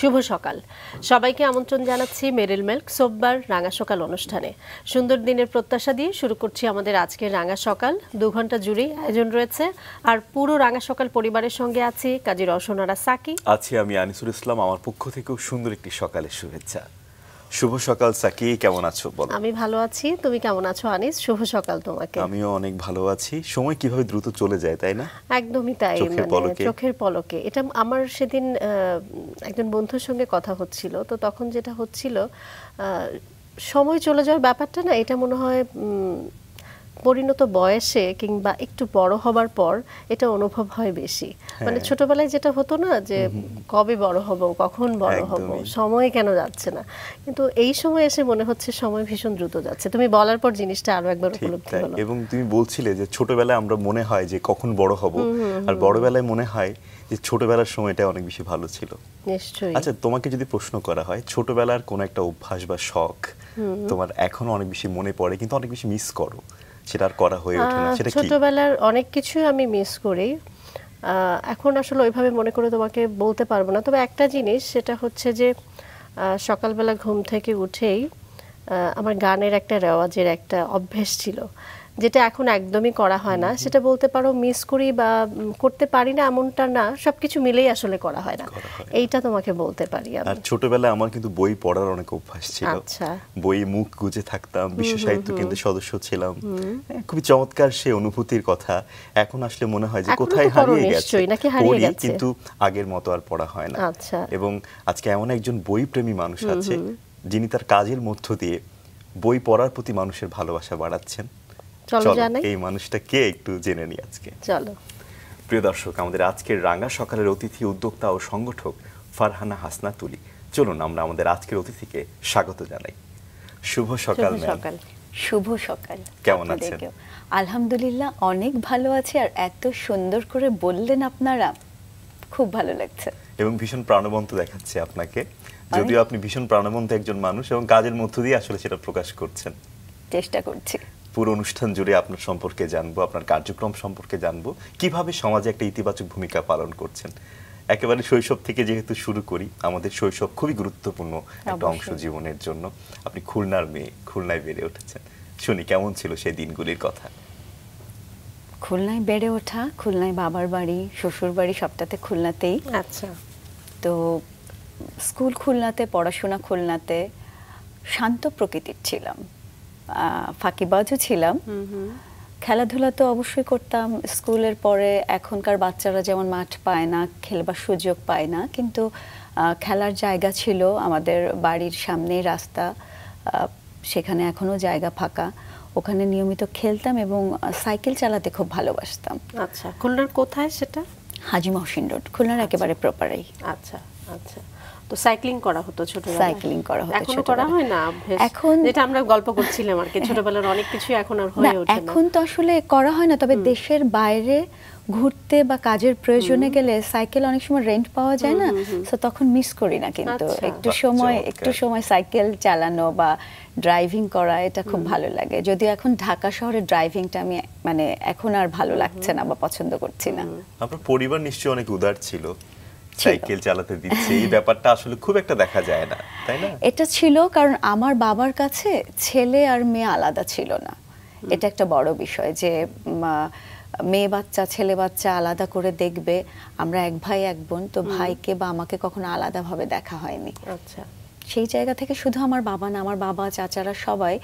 শুভ সকাল সবাইকে আমন্ত্রণ জানাচ্ছি মেরিল মিল্ক সোববার রাঙা সকাল অনুষ্ঠানে। সুন্দর দিনের প্রত্যাশা দিয়ে শুরু করছি আমাদের আজকের রাঙা সকাল। 2 ঘন্টা জুড়ে আয়োজন রয়েছে আর পুরো রাঙা সকাল পরিবারের সঙ্গে আছি কাজী রওশনারা সাকি, আছি আমি আনিসুল ইসলাম। আমার পক্ষ থেকেও সুন্দর একটি সকালের শুভেচ্ছা। শুভ সকাল সাকি, কেমন আছো বলো? আমি ভালো আছি, তুমি কেমন আছো আনিস? শুভ সকাল তোমাকে। আমিও অনেক ভালো আছি। সময় কিভাবে দ্রুত চলে যায় তাই না? একদমই তাই, চোখের পলকে। এটা আমার সেদিন একজন বন্ধুর সঙ্গে কথা হচ্ছিল, তো তখন যেটা হচ্ছিল সময় চলে যাওয়ার ব্যাপারটা না, এটা মনে হয় পরিণত বয়সে কিংবা একটু বড় হবার পর এটা অনুভব হয় বেশি। মানে ছোটবেলায় যেটা হতো না যে কবে বড় হব, কখন বড় হব, সময় কেন যাচ্ছে না, কিন্তু এই সময় এসে মনে হচ্ছে সময় ভীষণ দ্রুত যাচ্ছে। তুমি বলার পর জিনিসটা আরো একবার উপলব্ধি হলো। এবং তুমি বলছিলে যে ছোটবেলায় আমরা মনে হয় যে কখন বড় হব, আর বড়বেলায় মনে হয় যে ছোটবেলার সময়টা অনেক বেশি ভালো ছিল। নিশ্চয়ই। আচ্ছা, তোমাকে যদি প্রশ্ন করা হয় ছোটবেলার কোন একটা অভ্যাস বা শখ তোমার এখনো অনেক বেশি মনে পড়ে কিন্তু অনেক বেশি মিস করো, সেটা আর করা হয়ে ওঠে না, সেটা কি? ছোটবেলার অনেক কিছু আমি মিস করি, এখন আসলে ওইভাবে মনে করে তোমাকে বলতে পারবো না। তবে একটা জিনিস, সেটা হচ্ছে যে সকালবেলা ঘুম থেকে উঠেই আমার গানের একটা রেওয়াজের একটা অভ্যেস ছিল, যেটা এখন একদমই করা হয় না। সেটা বলতে পারো মিস করি বা করতে পারি না এমনটা না, সবকিছু মিলেই আসলে করা হয় না, এইটা তোমাকে বলতে পারি। আর ছোটবেলায় আমার কিন্তু বই পড়ার অনেক অভ্যাস ছিল। আচ্ছা। বই মুখ গুজে থাকতাম, বিশ্ব সাহিত্য কেন্দ্রের সদস্য ছিলাম। খুবই চমৎকার সে অনুভূতির কথা এখন আসলে মনে হয় যে কোথায় হারিয়ে গেছে। পড়ি কিন্তু আগের মতো আর পড়া হয় না। আচ্ছা। এবং আজকে এমন একজন বই প্রেমী মানুষ আছে যিনি তার কাজের মধ্য দিয়ে বই পড়ার প্রতি মানুষের ভালোবাসা বাড়াচ্ছেন। চলো জানাই এই মানুষটা কে একটু জেনে নি আজকে। চলো। প্রিয় দর্শক, আমাদের আজকের রাঙা সকালের অতিথি, উদ্যোক্তা ও সংগঠক ফারহানা হাসনা তুলি। চলুন আমরা আমাদের আজকের অতিথিকে স্বাগত জানাই। শুভ সকাল ম্যাম। শুভ সকাল। কেমন আছেন? আলহামদুলিল্লাহ অনেক ভালো আছি। আর এত সুন্দর করে বললেন আপনারা, খুব ভালো লাগছে এবং ভীষণ প্রাণবন্ত দেখাচ্ছে আপনাকে, যদিও আপনি ভীষণ প্রাণবন্ত একজন মানুষ এবং কাজের মধ্য দিয়ে আসলে সেটা প্রকাশ করছেন। চেষ্টা করছি। পুরো অনুষ্ঠান জুড়ে আপনার সম্পর্কে জানবো, আপনার কার্যক্রম সম্পর্কে জানবো, কিভাবে সমাজে একটা ইতিবাচক ভূমিকা পালন করছেন। একেবারে শৈশব থেকে যেহেতু শুরু করি, আমাদের শৈশব খুবই গুরুত্বপূর্ণ একটা অংশ জীবনের জন্য। আপনি খুলনার মেয়ে, খুলনায় বেড়ে উঠেছেন। শুনি কেমন ছিল সেই দিনগুলির কথা? খুলনায় বেড়ে ওঠা, খুলনায় বাবার বাড়ি, শ্বশুর বাড়ি সবটাতে খুলনাতেই। আচ্ছা। তো স্কুল খুলনাতে, পড়াশোনা খুলনাতে, শান্ত প্রকৃতির ছিলাম, ফাঁকিবাজও ছিলাম। খেলাধুলা তো অবশ্যই করতাম স্কুলের পরে। এখনকার বাচ্চারা যেমন মাঠ পায় না, খেলবার সুযোগ পায় না, কিন্তু খেলার জায়গা ছিল আমাদের বাড়ির সামনেই রাস্তা, সেখানে এখনো জায়গা ফাঁকা, ওখানে নিয়মিত খেলতাম এবং সাইকেল চালাতে খুব ভালোবাসতাম। আচ্ছা, খুলনার কোথায় সেটা? হাজী মহসিন রোড, খুলনার একেবারে প্রপারেই। আচ্ছা আচ্ছা। তো সাইক্লিং করা হতো ছোটবেলায়? সাইক্লিং করা হতো। এখন করা হয় না? এখন যেটা আমরা গল্প করছিলাম আর কি, ছোটবেলার অনেক কিছু এখন আর হয়ে ওঠে না। এখন তো আসলে করা হয় না, তবে দেশের বাইরে ঘুরতে বা কাজের প্রয়োজনে গেলে সাইকেল অনেক সময় রেন্ট পাওয়া যায় না, তো তখন মিস করি না। কিন্তু একটু সময় সাইকেল চালানো বা ড্রাইভিং করা, এটা খুব ভালো লাগে। যদিও এখন ঢাকা শহরে ড্রাইভিংটা আমি মানে এখন আর ভালো লাগছে না বা পছন্দ করছি না। আপনার পরিবার নিশ্চয়ই অনেক উদার ছিল, সাইকেল চালাতে দিচ্ছে, এই ব্যাপারটা আসলে খুব একটা দেখা যায় না, তাই না? এটা ছিল কারণ আমার বাবার কাছে ছেলে আর মেয়ে আলাদা ছিল না। এটা একটা বড় বিষয় যে মেয়ে বাচ্চা ছেলে বাচ্চা আলাদা করে দেখবে। আমরা এক ভাই এক বোন, তো ভাইকে বা আমাকে কখনো আলাদাভাবে দেখা হয়নি। আচ্ছা। সেই জায়গা থেকে শুধু আমার বাবা না, আমার বাবা চাচারা সবাই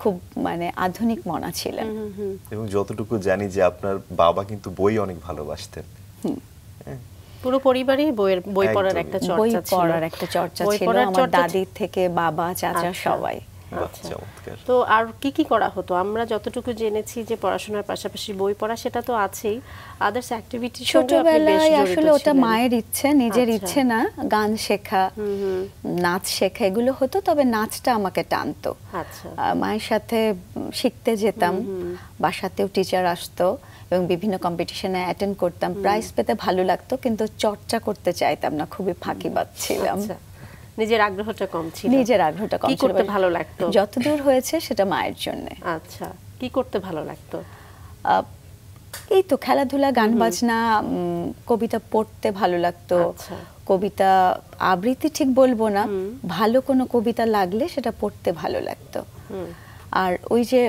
খুব মানে আধুনিক মনা ছিলেন। এবং যতটুকু জানি যে আপনার বাবা কিন্তু বই অনেক ভালোবাসতেন। পুরো পরিবারই বই পড়ার একটা চর্চা ছিল। আমার দাদির থেকে বাবা চাচা সবাই। তো আর কি কি করা হতো? আমরা যতটুকু জেনেছি যে পড়াশোনার পাশাপাশি বই পড়া সেটা তো আছেই, আদার্স অ্যাক্টিভিটি ছোটবেলায় আসলে ওটা মায়ের ইচ্ছে, নিজের ইচ্ছে না। গান শেখা, নাচ শেখা এগুলো হতো, তবে নাচটা আমাকে টানতো। মায়ের সাথে শিখতে যেতাম, বাসাতেও টিচার আসতো এবং বিভিন্ন কম্পিটিশনে অ্যাটেন্ড করতাম, প্রাইজ পেতে ভালো লাগতো, কিন্তু চর্চা করতে চাইতাম না, খুবই ফাঁকিবাজ ছিলাম। নিজের আগ্রহটা কম ছিল? নিজের আগ্রহটা কম ছিল। কি করতে ভালো লাগতো? যতদূর হয়েছে সেটা মায়ের জন্য। আচ্ছা, কি করতে ভালো লাগতো? এই তো খেলাধুলা, গান বাজনা, কবিতা পড়তে ভালো লাগতো। কবিতা আবৃত্তি ঠিক বলবো না, ভালো কোনো কবিতা লাগলে সেটা পড়তে ভালো লাগতো। আর ওই যে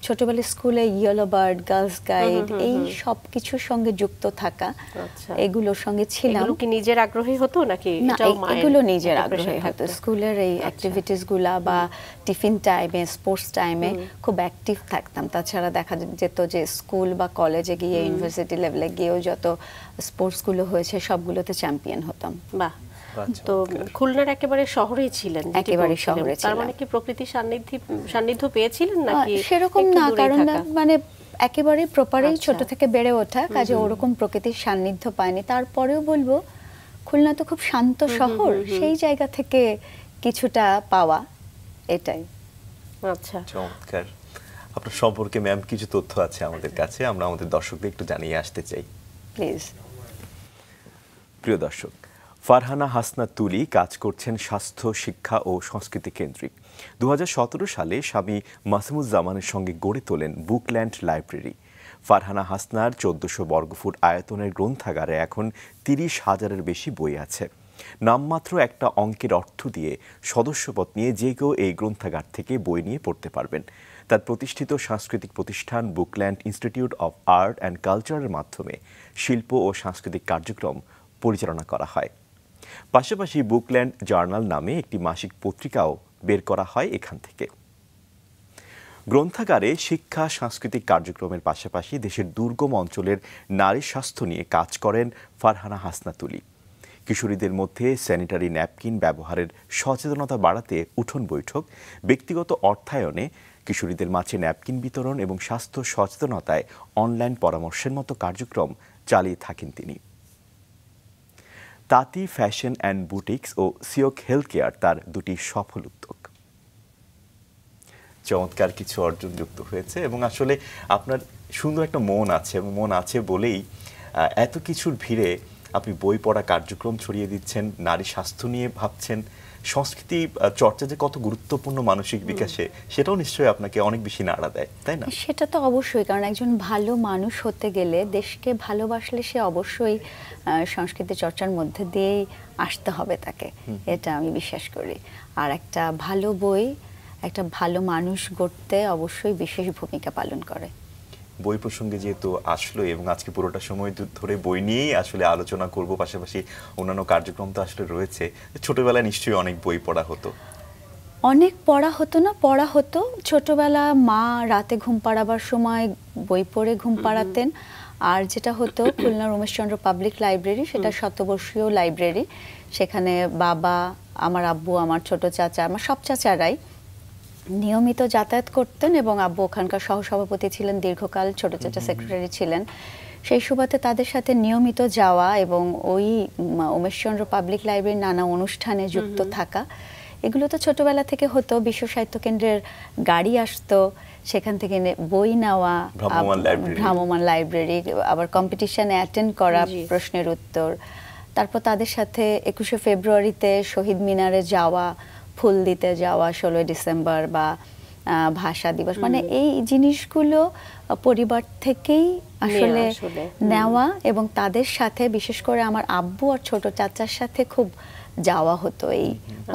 ছোটবেলায় স্কুলে ইয়েলো বার্ড, গার্লস গাইড, এই সব কিছুর সঙ্গে যুক্ত থাকা, এগুলোর সঙ্গে ছিলাম। এগুলো কি নিজের আগ্রহী হতো নাকি? না, এগুলো নিজের আগ্রহী হতো। স্কুলের এই অ্যাক্টিভিটিস গুলা বা টিফিন টাইমে, স্পোর্টস টাইমে খুব অ্যাক্টিভ থাকতাম। তাছাড়া দেখা যেত যে স্কুল বা কলেজে গিয়ে, ইউনিভার্সিটি লেভেলে গিয়েও যত স্পোর্টস গুলো হয়েছে সবগুলোতে চ্যাম্পিয়ন হতাম। বাহ। তো খুলনার একেবারে শহরেই ছিলেন? একেবারে শহরে ছিলাম। তার মানে কি প্রকৃতির সান্নিধ্য পেয়েছিলেন নাকি? সেরকম না, কারণ মানে একেবারে প্রপারেই ছোট থেকে বেড়ে ওঠা, কাজে ওরকম প্রকৃতির সান্নিধ্য পায়নি। তারপরেও বলবো খুলনা তো খুব শান্ত শহর, সেই জায়গা থেকে কিছুটা পাওয়া, এটাই। আচ্ছা, চমৎকার। আপনার সম্পর্কে ম্যাম কিছু তথ্য আছে আমাদের কাছে, আমরা আমাদের দর্শকদের একটু জানিয়ে আসতে চাই, প্লিজ। প্রিয় দর্শক, ফারহানা হাসনা তুলি কাজ করছেন স্বাস্থ্য, শিক্ষা ও সংস্কৃতি কেন্দ্রিক। 2017 সালে স্বামী মাসিমুজ্জামানের সঙ্গে গড়ে তোলেন বুকল্যান্ড লাইব্রেরি। ফারহানা হাসনার 1400 বর্গফুট আয়তনের গ্রন্থাগারে এখন 30,000-এর বেশি বই আছে। নামমাত্র একটা অঙ্কের অর্থ দিয়ে সদস্যপদ নিয়ে যে কেউ এই গ্রন্থাগার থেকে বই নিয়ে পড়তে পারবেন। তার প্রতিষ্ঠিত সাংস্কৃতিক প্রতিষ্ঠান Bookland institute of art and কালচারের মাধ্যমে শিল্প ও সাংস্কৃতিক কার্যক্রম পরিচালনা করা হয়। পাশাপাশি বুকল্যান্ড জার্নাল নামে একটি মাসিক পত্রিকাও বের করা হয় এখান থেকে। গ্রন্থাগারে শিক্ষা, সাংস্কৃতিক কার্যক্রমের পাশাপাশি দেশের দুর্গম অঞ্চলের নারী স্বাস্থ্য নিয়ে কাজ করেন ফারহানা হাসনা তুলি। কিশোরীদের মধ্যে স্যানিটারি ন্যাপকিন ব্যবহারের সচেতনতা বাড়াতে উঠোন বৈঠক, ব্যক্তিগত অর্থায়নে কিশোরীদের মাঝে ন্যাপকিন বিতরণ এবং স্বাস্থ্য সচেতনতায় অনলাইন পরামর্শের মতো কার্যক্রম চালিয়ে থাকেন তিনি। তাঁতি ফ্যাশন অ্যান্ড বুটিক্স ও সিওক হেলথ কেয়ার তার দুটি সফল উদ্যোগ। চমৎকার কিছু অর্জন যুক্ত হয়েছে এবং আসলে আপনার সুন্দর একটা মন আছে, এবং মন আছে বলেই এত কিছুর ভিড়ে আপনি বই পড়া কার্যক্রম ছড়িয়ে দিচ্ছেন, নারী স্বাস্থ্য নিয়ে ভাবছেন, সংস্কৃতি চর্চা যে কত গুরুত্বপূর্ণ মানসিক বিকাশে, সেটাও নিশ্চয়ই আপনাকে অনেক বেশি নাড়া দেয়, তাই না? সেটা তো অবশ্যই, কারণ একজন ভালো মানুষ হতে গেলে, দেশকে ভালোবাসলে সে অবশ্যই সংস্কৃতি চর্চার মধ্যে দিয়েই আসতে হবে তাকে, এটা আমি বিশ্বাস করি। আর একটা ভালো বই একটা ভালো মানুষ গড়তে অবশ্যই বিশেষ ভূমিকা পালন করে। বই প্রসঙ্গে যেহেতু আসলো এবং আজকে পুরোটা সময় ধরে বই নিয়েই আসলে আলোচনা করব, পাশাপাশি অন্যান্য কার্যক্রম তো আসলে রয়েছে। ছোটবেলায় নিশ্চয়ই অনেক বই পড়া হতো। অনেক পড়া হতো না, পড়া হতো। ছোটবেলা মা রাতে ঘুম পাড়াবার সময় বই পড়ে ঘুম পাড়াতেন। আর যেটা হতো খুলনা রমেশচন্দ্র পাবলিক লাইব্রেরি, সেটা শতবর্ষীয় লাইব্রেরি। সেখানে বাবা, আমার আব্বু, আমার ছোট চাচা, আমার সব চাচারাই নিয়মিত যাতায়াত করতেন এবং আব্বু ওখানকার সহসভাপতি ছিলেন দীর্ঘকাল, ছোট চাচা সেক্রেটারি ছিলেন। সেই সুবাদে তাদের সাথে নিয়মিত যাওয়া এবং ওই উমেশচন্দ্র পাবলিক লাইব্রেরির নানা অনুষ্ঠানে যুক্ত থাকা, এগুলো তো ছোটবেলা থেকে হতো। বিশ্ব সাহিত্য কেন্দ্রের গাড়ি আসতো, সেখান থেকে বই নেওয়া, ভ্রাম্যমাণ লাইব্রেরি, আবার কম্পিটিশনে অ্যাটেন্ড করা, প্রশ্নের উত্তর। তারপর তাদের সাথে 21শে ফেব্রুয়ারিতে শহীদ মিনারে যাওয়া, ফুল দিতে যাওয়া, 16 ডিসেম্বর বা ভাষা দিবস, মানে এই জিনিসগুলো পরিবার থেকেই আসলে নেওয়া এবং তাদের সাথে, বিশেষ করে আমার আব্বু আর ছোট চাচার সাথে খুব যাওয়া হতো এই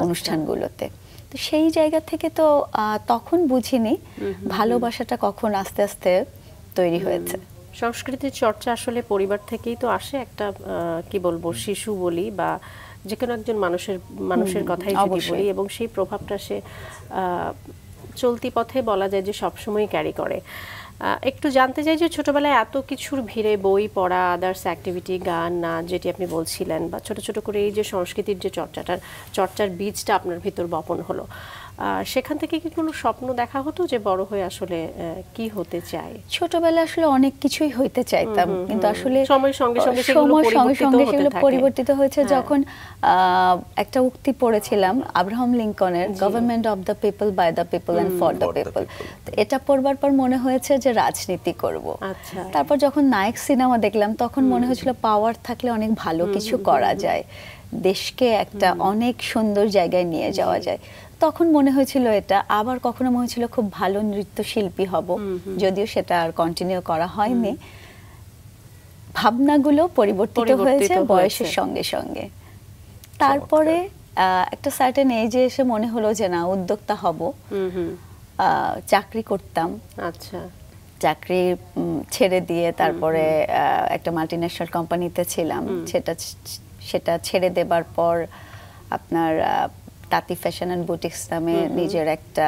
অনুষ্ঠানগুলোতে। তো সেই জায়গা থেকে তো তখন বুঝিনি ভালোবাসাটা কখন আস্তে আস্তে তৈরি হয়েছে। সংস্কৃতির চর্চা আসলে পরিবার থেকেই তো আসে। একটা কি বলবো, শিশু বলি বা যে কোনো একজন মানুষের কথাই যদি বলি, এবং সেই প্রভাবটা সে চলতি পথে বলা যায় যে সবসময় ক্যারি করে। একটু জানতে চাই যে ছোটবেলায় এত কিছুর ভিড়ে বই পড়া, আদার্স অ্যাক্টিভিটি, গান, নাচ, যেটি আপনি বলছিলেন, বা ছোট ছোট করে এই যে সংস্কৃতির যে চর্চার বীজটা আপনার ভিতর বপন হলো, সেখান থেকে কি কোনো স্বপ্ন দেখা হতো যে বড় হয়ে আসলে কি হতে চাই? ছোটবেলায় আসলে অনেক কিছুই হইতে চাইতাম, কিন্তু আসলে সময়ের সঙ্গে সঙ্গে সেগুলো পরিবর্তিত হয়েছে। যখন একটা উক্তি পড়েছিলাম আব্রাহাম লিঙ্কনের, government of the people, by the people and for the people, এটা পড়বার পর মনে হয়েছে যে রাজনীতি করব। তারপর যখন নায়ক সিনেমা দেখলাম তখন মনে হয়েছিল পাওয়ার থাকলে অনেক ভালো কিছু করা যায়, দেশকে একটা অনেক সুন্দর জায়গায় নিয়ে যাওয়া যায়। তখন মনে হয়েছিল এটা, আবার কখনো মনে হয়েছিল খুব ভালো নৃত্যশিল্পী হব, যদিও সেটা আর কন্টিনিউ করা হয়নি। ভাবনাগুলো পরিবর্তিত হয়েছে বয়সের সঙ্গে সঙ্গে। তারপরে একটা সার্টেন এজে এসে মনে হলো যে না, উদ্যোক্তা হব। চাকরি করতাম, আচ্ছা, চাকরি ছেড়ে দিয়ে তারপরে একটা মাল্টিন্যাশনাল কোম্পানিতে ছিলাম। সেটা ছেড়ে দেবার পর আপনার তাঁতি ফ্যাশন এন্ড বুটিক্স নামে নিজের একটা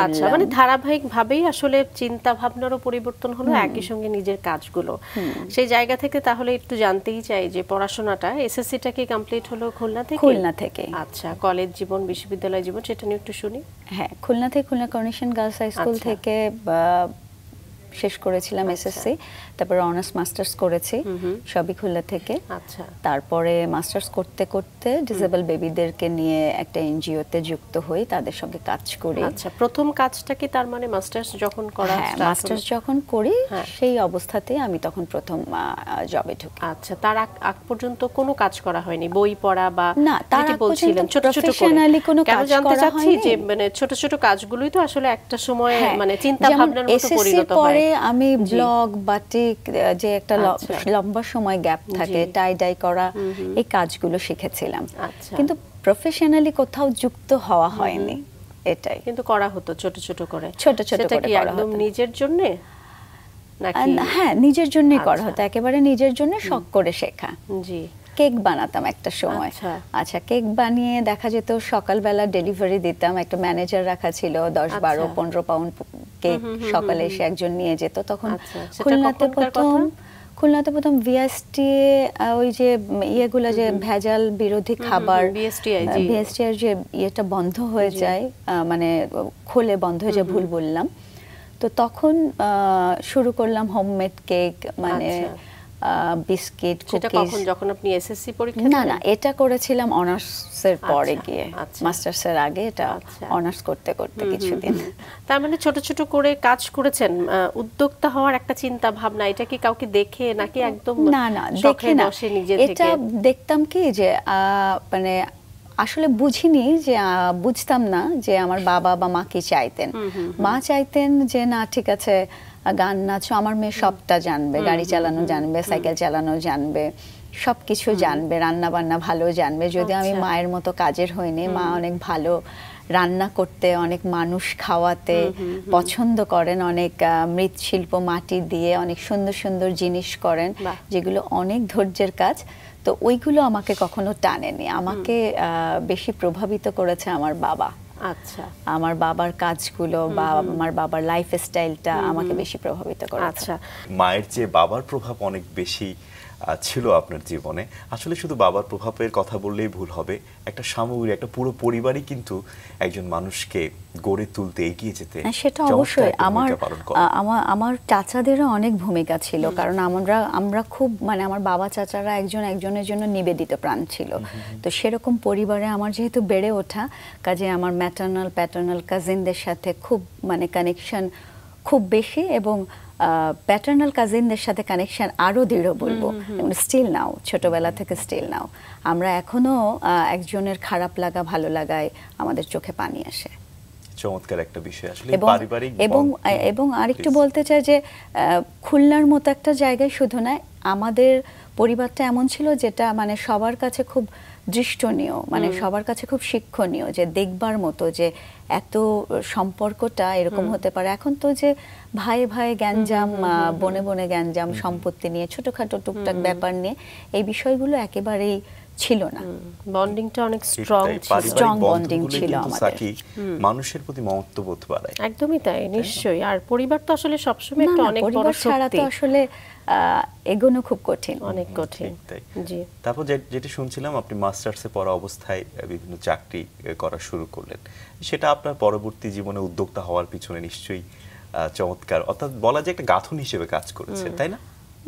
আচ্ছা, মানে ধারাবাহিক ভাবেই আসলে চিন্তা ভাবনারও পরিবর্তন হলো, একই সঙ্গে নিজের কাজগুলো। সেই জায়গা থেকে তাহলে একটু জানতেই চাই যে পড়াশোনাটা, এসএসসিটা কি কমপ্লিট হলো খুলনা থেকে? খুলনা থেকে। আচ্ছা, কলেজ জীবন, বিশ্ববিদ্যালয় জীবন, সেটা নিয়ে একটু শুনি। হ্যাঁ, খুলনা থেকে, Khulna coronation girls high school থেকে শেষ করেছিলাম এসএসসি। তারপরে অনার্স মাস্টার্স করেছি, সবই খুলনা থেকে। আচ্ছা, তারপরে মাস্টার্স করতে করতে ডিসেবল বেবিদেরকে নিয়ে একটা এনজিওতে যুক্ত হই, তাদের সঙ্গে কাজ করি। আচ্ছা, প্রথম কাজটা কি তার মানে মাস্টার্স যখন করা? মাস্টার্স যখন করি সেই অবস্থাতেই আমি তখন প্রথম জবে ঢুকি। আচ্ছা, তার আগ পর্যন্ত কোনো কাজ করা হয়নি, বই পড়া বা না, তার বলছিলেন ছোট ছোট প্রফেশনালি কোনো কাজ জানতে করা চাচ্ছি হয়নি। যে মানে ছোট ছোট কাজগুলোই তো আসলে একটা সময় মানে চিন্তা ভাবনার মতো পরিণত হয়। আমি ব্লগ, বাটিক, যে একটা লম্বা সময় গ্যাপ থাকে, টাই ডাই করা, এই কাজগুলো শিখেছিলাম, কিন্তু প্রফেশনালি কোথাও যুক্ত হওয়া হয়নি। এটাই কিন্তু করা হতো ছোট ছোট করে। ছোট ছোট করে কি একদম নিজের জন্য নাকি? হ্যাঁ, নিজের জন্যই করা হতো, একেবারে নিজের জন্য, শখ করে শেখা। জি, কেক বানাতাম একটা সময়। আচ্ছা, কেক বানিয়ে দেখা যেত সকালবেলা ডেলিভারি দিতাম, একটা ম্যানেজার রাখা ছিল, 10, 12, 15 পাউন্ড কেক সকালে এসে একজন নিয়ে যেত। তখন খুলনাতে প্রথম ভিএসটি, ওই যে ইয়েগুলো, যে ভেজাল বিরোধী খাবার, ভিএসটিআর যে ইয়েটা বন্ধ হয়ে যায়, মানে খোলে বন্ধ হয়ে যায়, ভুল বললাম। তো তখন শুরু করলাম হোমমেড কেক, মানে বিস্কিট, কুকিজ। যখন আপনি এসএসসি পরীক্ষা? না, এটা করেছিলাম অনার্সের পরে গিয়ে, মাস্টার্সের আগে এটা অনার্স করতে করতে কিছুদিন। তার মানে ছোট ছোট করে কাজ করেছেন। উদ্যোক্তা হওয়ার একটা চিন্তা ভাবনা, এটা কি কাউকে দেখে নাকি একদম? না, দেখে না, এটা দেখতাম কি যে মানে আসলে বুঝিনি, যে বুঝতাম না যে আমার বাবা বা মা কি চাইতেন। মা চাইতেন যে না, ঠিক আছে, গান নাচ, আমার মেয়ে সবটা জানবে, গাড়ি চালানো জানবে, সাইকেল চালানো জানবে, সবকিছু জানবে, রান্না বান্না ভালো জানবে। যদি আমি মায়ের মতো কাজের হইনি, মা অনেক ভালো রান্না করতে, অনেক মানুষ খাওয়াতে পছন্দ করেন, অনেক মৃৎশিল্প মাটি দিয়ে অনেক সুন্দর সুন্দর জিনিস করেন, যেগুলো অনেক ধৈর্যের কাজ। তো ওইগুলো আমাকে কখনো টানেনি, আমাকে বেশি প্রভাবিত করেছে আমার বাবা। আচ্ছা, আমার বাবার কাজগুলো বা আমার বাবার লাইফ স্টাইলটা আমাকে বেশি প্রভাবিত করে। আচ্ছা, মায়ের চেয়ে বাবার প্রভাব অনেক বেশি ছিল আপনার জীবনে। আসলে শুধু বাবার প্রভাবের কথা বললেই ভুল হবে, একটা সামগ্রিক, একটা পুরো পরিবারই কিন্তু একজন মানুষকে গড়ে তুলতে, এগিয়ে যেতে। সেটা অবশ্যই আমার চাচাদেরও অনেক ভূমিকা ছিল, কারণ আমরা খুব, মানে আমার বাবা চাচারা একজনের জন্য নিবেদিত প্রাণ ছিল। তো সেরকম পরিবারে আমার যেহেতু বেড়ে ওঠা, কাজে আমার ম্যাটার্নাল প্যাটার্নাল কাজিনদের সাথে খুব, মানে কানেকশন খুব বেশি, এবং প্যাটার্নাল কাজিনদের সাথে কানেকশন আরো দৃঢ় বলবো, স্টিল নাও, ছোটবেলা থেকে স্টিল নাও আমরা এখনো একজনের খারাপ লাগা ভালো লাগায় আমাদের চোখে পানি আসে। চমৎকার একটা বিষয় আসলে পারিবারিক। এবং আরেকটু বলতে চাই যে খুলনার মতো একটা জায়গায় শুধু না, আমাদের পরিবারটা এমন ছিল যেটা মানে সবার কাছে খুব দৃষ্টনীয়, মানে সবার কাছে খুব শিক্ষণীয়, যে দেখবার মতো যে এত সম্পর্কটা এরকম হতে পারে। এখন তো যে ভাই ভাই গ্যাঞ্জাম, বনে বনে গ্যাঞ্জাম, সম্পত্তি নিয়ে ছোটখাটো টুকটাক ব্যাপার নিয়ে, এই বিষয়গুলো একেবারেই ছিল না। বন্ডিংটা অনেক স্ট্রং বন্ডিং ছিল আমাদের। মানুষের প্রতি মমত্ববোধ বাড়ায়। একদমই তাই, নিশ্চয়ই। আর পরিবার তো আসলে সবসময় একটা অনেক বড় শক্তি, ছাড়া তো আসলে এগোনো খুব কঠিন, অনেক কঠিন। জি। তারপর যেটা শুনছিলাম, আপনি মাস্টার্সে পড়া অবস্থায় বিভিন্ন চাকরি করা শুরু করলেন, সেটা আপনার পরবর্তী জীবনে উদ্যোক্তা হওয়ার পিছনে নিশ্চয়ই চমৎকার, অর্থাৎ বলা যায় একটা গাঁথনি হিসেবে কাজ করেছে, তাই না?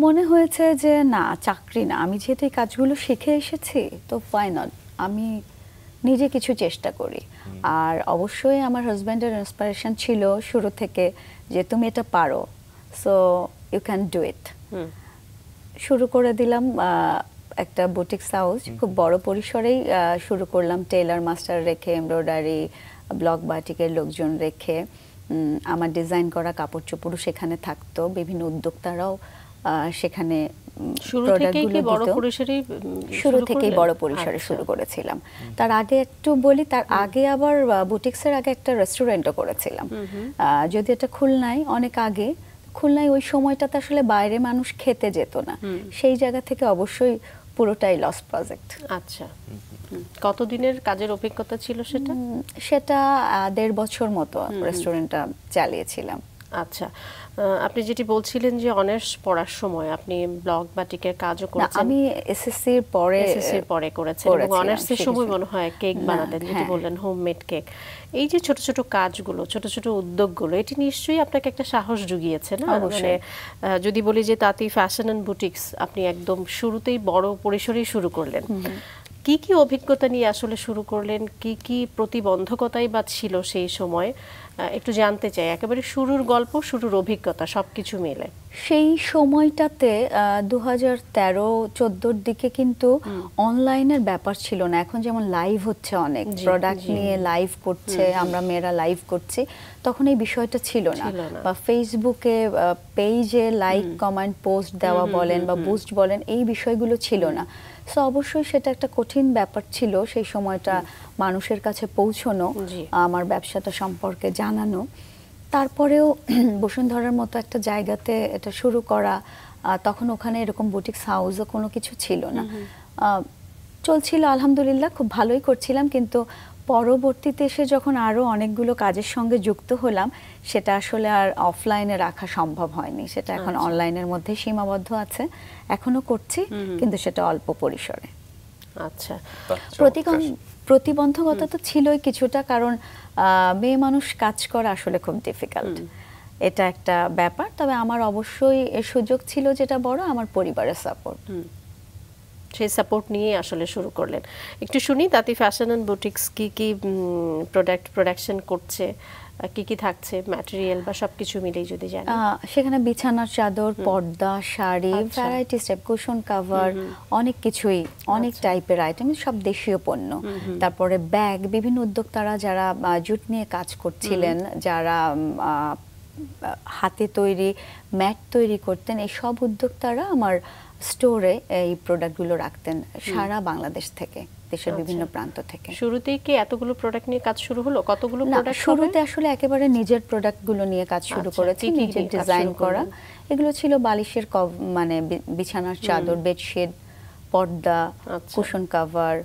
মনে হয়েছে যে না, চাকরি না, আমি যেহেতু এই কাজগুলো শিখে এসেছি, তো why not, আমি নিজে কিছু চেষ্টা করি। আর অবশ্যই আমার হাজব্যান্ডের ইন্সপিরেশন ছিল শুরু থেকে যে তুমি এটা পারো, so you can do it. শুরু করে দিলাম একটা বুটিক্স হাউস, খুব বড় পরিসরেই শুরু করলাম, টেইলার মাস্টার রেখে, এমব্রয়ডারি, ব্লক বাটিকের লোকজন রেখে। আমার ডিজাইন করা কাপড় চোপড়ও সেখানে থাকতো, বিভিন্ন উদ্যোক্তারাও সেখানে শুরু থেকেই বড় পরিসরে শুরু করেছিলাম। তার আগে একটু বলি, তার আগে আবার বুটিক্সের আগে একটা রেস্টুরেন্টও করেছিলাম, যদি এটা খুলনায়, অনেক আগে। খুলনায় ওই সময়টাতে আসলে বাইরে মানুষ খেতে যেত না, সেই জায়গা থেকে অবশ্যই পুরোটাই লস প্রজেক্ট। আচ্ছা, কতদিনের কাজের অভিজ্ঞতা ছিল সেটা? সেটা 1.5 বছর মতো রেস্টুরেন্টটা চালিয়েছিলাম। আচ্ছা, আপনি যেটি বলছিলেন যে অনার্স পড়ার সময় আপনি ব্লক বাটিকের কাজও করেছেন। আমি এসএসসির পরে করেছেন, এবং অনার্সের সময় মনে হয় কেক বানাতেন, যেটি বললেন হোমমেড কেক। এই যে ছোট ছোট কাজগুলো, ছোট ছোট উদ্যোগগুলো, এটি নিশ্চয়ই আপনাকে একটা সাহস জুগিয়েছে না? মানে যদি বলি যে তাঁতি ফ্যাশন অ্যান্ড বুটিক্স আপনি একদম শুরুতেই বড় পরিসরেই শুরু করলেন, কি কি অভিজ্ঞতা নিয়ে আসলে শুরু করলেন, কি কি প্রতিবন্ধকতাই বা ছিল সেই সময়, একটু জানতে চাই। একেবারে শুরুর গল্প, শুরুর অভিজ্ঞতা সবকিছু মিলে। সেই সময়টাতে 2013-14 দিকে কিন্তু অনলাইনের ব্যাপার ছিল না। এখন যেমন লাইভ হচ্ছে, অনেক প্রোডাক্ট নিয়ে লাইভ করছে, আমরা মেয়েরা লাইভ করছি, তখন এই বিষয়টা ছিল না। বা ফেসবুকে পেজে লাইক, কমেন্ট, পোস্ট দেওয়া বলেন বা বুস্ট বলেন, এই বিষয়গুলো ছিল না। সো অবশ্যই সেটা একটা কঠিন ব্যাপার ছিল সেই সময়টা, মানুষের কাছে পৌঁছানো, আমার ব্যবসাটা সম্পর্কে জানানো। তারপরেও বসুন্ধরার মতো একটা জায়গাতে এটা শুরু করা, তখন ওখানে এরকম বুটিক্স হাউসও কোনো কিছু ছিল না, চলছিল আলহামদুলিল্লাহ, খুব ভালোই করছিলাম। কিন্তু পরবর্তীতে এসে যখন আরও অনেকগুলো কাজের সঙ্গে যুক্ত হলাম, সেটা আসলে আর অফলাইনে রাখা সম্ভব হয়নি, সেটা এখন অনলাইনের মধ্যে সীমাবদ্ধ আছে। এখনো করছি, কিন্তু সেটা অল্প পরিসরে। আচ্ছা, প্রতিবন্ধকতা তো ছিলই কিছুটা, কারণ মেয়ে মানুষ কাজ করা আসলে খুব ডিফিকাল্ট, এটা একটা ব্যাপার। তবে আমার অবশ্যই এর সুযোগ ছিল, যেটা বড়, আমার পরিবারের সাপোর্ট। সেই সাপোর্ট নিয়ে আসলে শুরু করলেন। একটু শুনি তাঁতি ফ্যাশন অ্যান্ড বুটিক্স কি কি প্রোডাকশন করছে, কি কি থাকছে, ম্যাটেরিয়াল বা সবকিছু মিলেই যদি জানি। সেখানে বিছানার চাদর, পর্দা, sari, varieties type, cushion cover, অনেক কিছুই, অনেক টাইপের আইটেম, সব দেশীয় পণ্য। তারপরে ব্যাগ, বিভিন্ন উদ্যোক্তারা যারা জুট নিয়ে কাজ করছিলেন, যারা হাতে তৈরি ম্যাট তৈরি করতেন, এই সব উদ্যোক্তারা আমার স্টোরে এই প্রোডাক্টগুলো রাখতেন সারা বাংলাদেশ থেকে, দেশের বিভিন্ন প্রান্ত থেকে। শুরুতেই কি এতগুলো প্রোডাক্ট নিয়ে কাজ শুরু হলো? কতগুলো প্রোডাক্ট? শুরুতে আসলে একেবারে নিজের প্রোডাক্টগুলো নিয়ে কাজ শুরু করেছি, নিজের ডিজাইন করা। এগুলো ছিল বালিশের মানে বিছানার চাদর, বেডশিট, পর্দা, কুশন কাভার,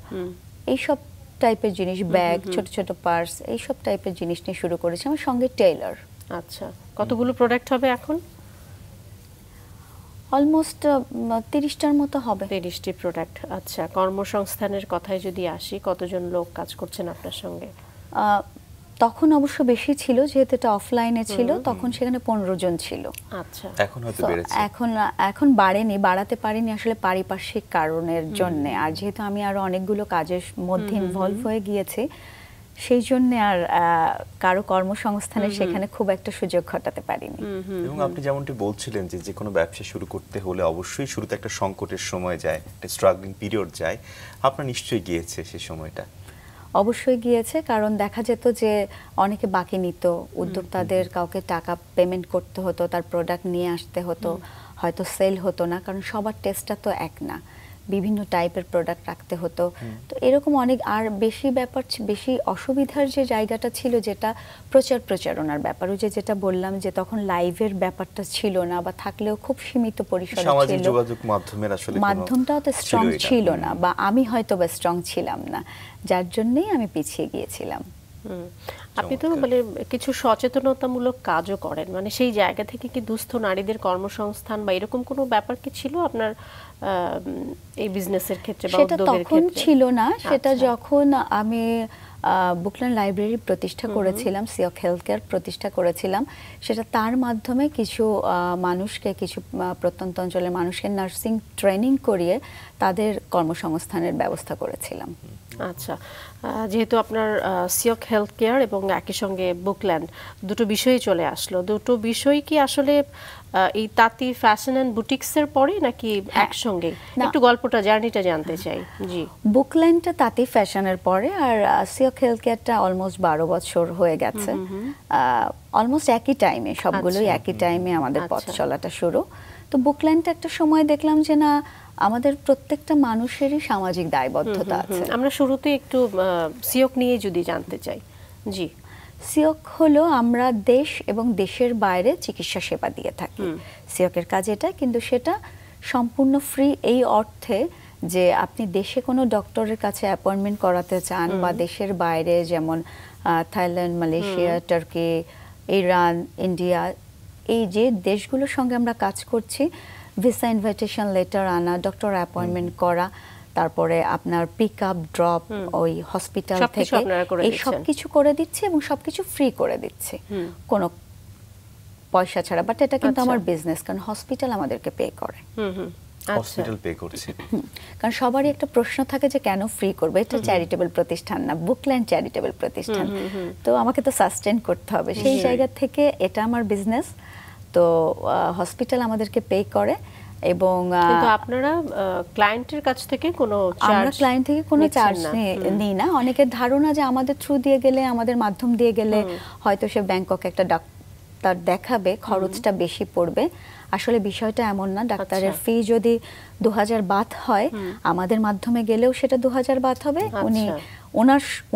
এইসব টাইপের জিনিস, ব্যাগ, ছোট ছোট পার্স, এইসব টাইপের জিনিস নিয়ে শুরু করেছি। আমার সঙ্গে টেইলার। আচ্ছা, কতগুলো প্রোডাক্ট হবে এখন? অলমোস্ট 30টার মতো হবে। 30টি প্রোডাক্ট। আচ্ছা, কর্মসংস্থানের কথায় যদি আসি, কতজন লোক কাজ করছেন আপনার সঙ্গে? তখন অবশ্য বেশি ছিল, যেহেতু এটা অফলাইনে ছিল, তখন সেখানে 15 জন ছিল। আচ্ছা, এখন হয়তো বেড়েছে। এখন বাড়েনি, বাড়াতে পারিনি আসলে পারিপার্শ্বিক কারণের জন্য। আর যেহেতু আমি আরো অনেকগুলো কাজের মধ্যে ইনভলভ হয়ে গিয়েছি, সেই জন্য আর কারো কর্মসংস্থানের সেখানে খুব একটা সুযোগ ঘটাতে পারিনি। এবং আপনি যেমনটি বলছিলেন যে কোনো ব্যবসা শুরু করতে হলে অবশ্যই শুরুতে একটা সংকটের সময় যায়, একটা স্ট্রাগলিং পিরিয়ড যায়, আপনার নিশ্চয়ই গিয়েছে সেই সময়টা? অবশ্যই গিয়েছে, কারণ দেখা যেত যে অনেকে বাকি নিত, উদ্যোক্তাদের কাউকে টাকা পেমেন্ট করতে হতো, তার প্রোডাক্ট নিয়ে আসতে হতো, হয়তো সেল হতো না, কারণ সবার টেস্টটা তো এক না, বিভিন্ন টাইপের প্রোডাক্ট রাখতে হতো। তো এরকম অনেক, আর বেশি অসুবিধার যে জায়গাটা ছিল, যেটা প্রচারণার ব্যাপার, ওই যেটা বললাম যে তখন লাইভের ব্যাপারটা ছিল না, বা থাকলেও খুব সীমিত পরিসরে সামাজিক যোগাযোগ মাধ্যমের আসলে মাধ্যমটাও তো স্ট্রং ছিল না, বা আমি হয়তো বা স্ট্রং ছিলাম না, যার জন্যই আমি পিছিয়ে গিয়েছিলাম। আপনি তো মানে কিছু সচেতনতামূলক কাজও করেন, মানে সেই জায়গা থেকে কি দুস্থ নারীদের কর্মসংস্থান বা এরকম কোনো ব্যাপার কি ছিল আপনার এই বিজনেসের ক্ষেত্রে বা উদ্যোগের ক্ষেত্রে? তখন ছিল না, সেটা যখন আমি বুকল্যান্ড লাইব্রেরি প্রতিষ্ঠা করেছিলাম, সিওক হেলথ কেয়ার প্রতিষ্ঠা করেছিলাম, সেটা তার মাধ্যমে কিছু মানুষকে, কিছু প্রত্যন্ত অঞ্চলের মানুষকে নার্সিং ট্রেনিং করিয়ে তাদের কর্মসংস্থানের ব্যবস্থা করেছিলাম। আচ্ছা, যেহেতু আপনার সিওক হেলথ কেয়ার এবং একই সঙ্গে বুকল্যান্ড, দুটো বিষয়ই চলে আসলো, দুটো বিষয় কি আসলে এই তাঁতি ফ্যাশন অ্যান্ড বুটিক্সের পরে নাকি একসঙ্গে? একটু গল্পটা, জার্নিটা জানতে চাই। জি, বুকল্যান্ডটা তাঁতি ফ্যাশনের পরে, আর সিওক হেলথ কেয়ারটা অলমোস্ট 12 বছর হয়ে গেছে। অলমোস্ট একই টাইমে, সবগুলোই একই টাইমে আমাদের পথ চলাটা শুরু। তো বুকল্যান্ডটা একটা সময় দেখলাম যে না, আমাদের প্রত্যেকটা মানুষেরই সামাজিক দায়বদ্ধতা আছে। আমরা শুরুতে একটু সিওক নিয়ে যদি জানতে চাই। জি, সিওক হলো আমরা দেশ এবং দেশের বাইরে চিকিৎসা সেবা দিয়ে থাকি। সিওকের কাজ এটা, কিন্তু সেটা সম্পূর্ণ ফ্রি এই অর্থে যে আপনি দেশে কোনো ডক্টরের কাছে অ্যাপয়েন্টমেন্ট করাতে চান বা দেশের বাইরে যেমন Thailand, Malaysia, turkey, Iran, India, এই যে দেশগুলোর সঙ্গে আমরা কাজ করছি, ভিসা ইনভাইটেশন লেটার আনা, ডক্টর অ্যাপয়েন্টমেন্ট করা, তারপরে আপনার পিক আপ ড্রপ ওই হসপিটাল থেকে, এই সব কিছু করে দিচ্ছি এবং সবকিছু ফ্রি করে দিচ্ছি কোনো পয়সা ছাড়া। বাট এটা কিন্তু আমার বিজনেস, কারণ হসপিটাল আমাদেরকে পে করে। হসপিটাল পে করছে, কারণ সবারই একটা প্রশ্ন থাকে যে কেন ফ্রি করবে, এটা চ্যারিটেবল প্রতিষ্ঠান না, বুকল্যান্ড চ্যারিটেবল প্রতিষ্ঠান, তো আমাকে তো সাস্টেন করতে হবে। সেই জায়গা থেকে এটা আমার বিজনেস, তো হসপিটাল আমাদেরকে পে করে। এবং কিন্তু আপনারা ক্লায়েন্টের কাছ থেকে কোনো চার্জ? আমরা ক্লায়েন্ট থেকে কোনো চার্জ নিই না। অনেকের ধারণা যে আমাদের থ্রু দিয়ে গেলে, আমাদের মাধ্যম দিয়ে গেলে হয়তো সে ব্যাংককে একটা ডাক্তার দেখাবে, খরচটা বেশি পড়বে। আসলে বিষয়টা এমন না। ডাক্তারের ফি যদি 2000 বাত হয়, আমাদের মাধ্যমে গেলেও সেটা 2000 বাত হবে।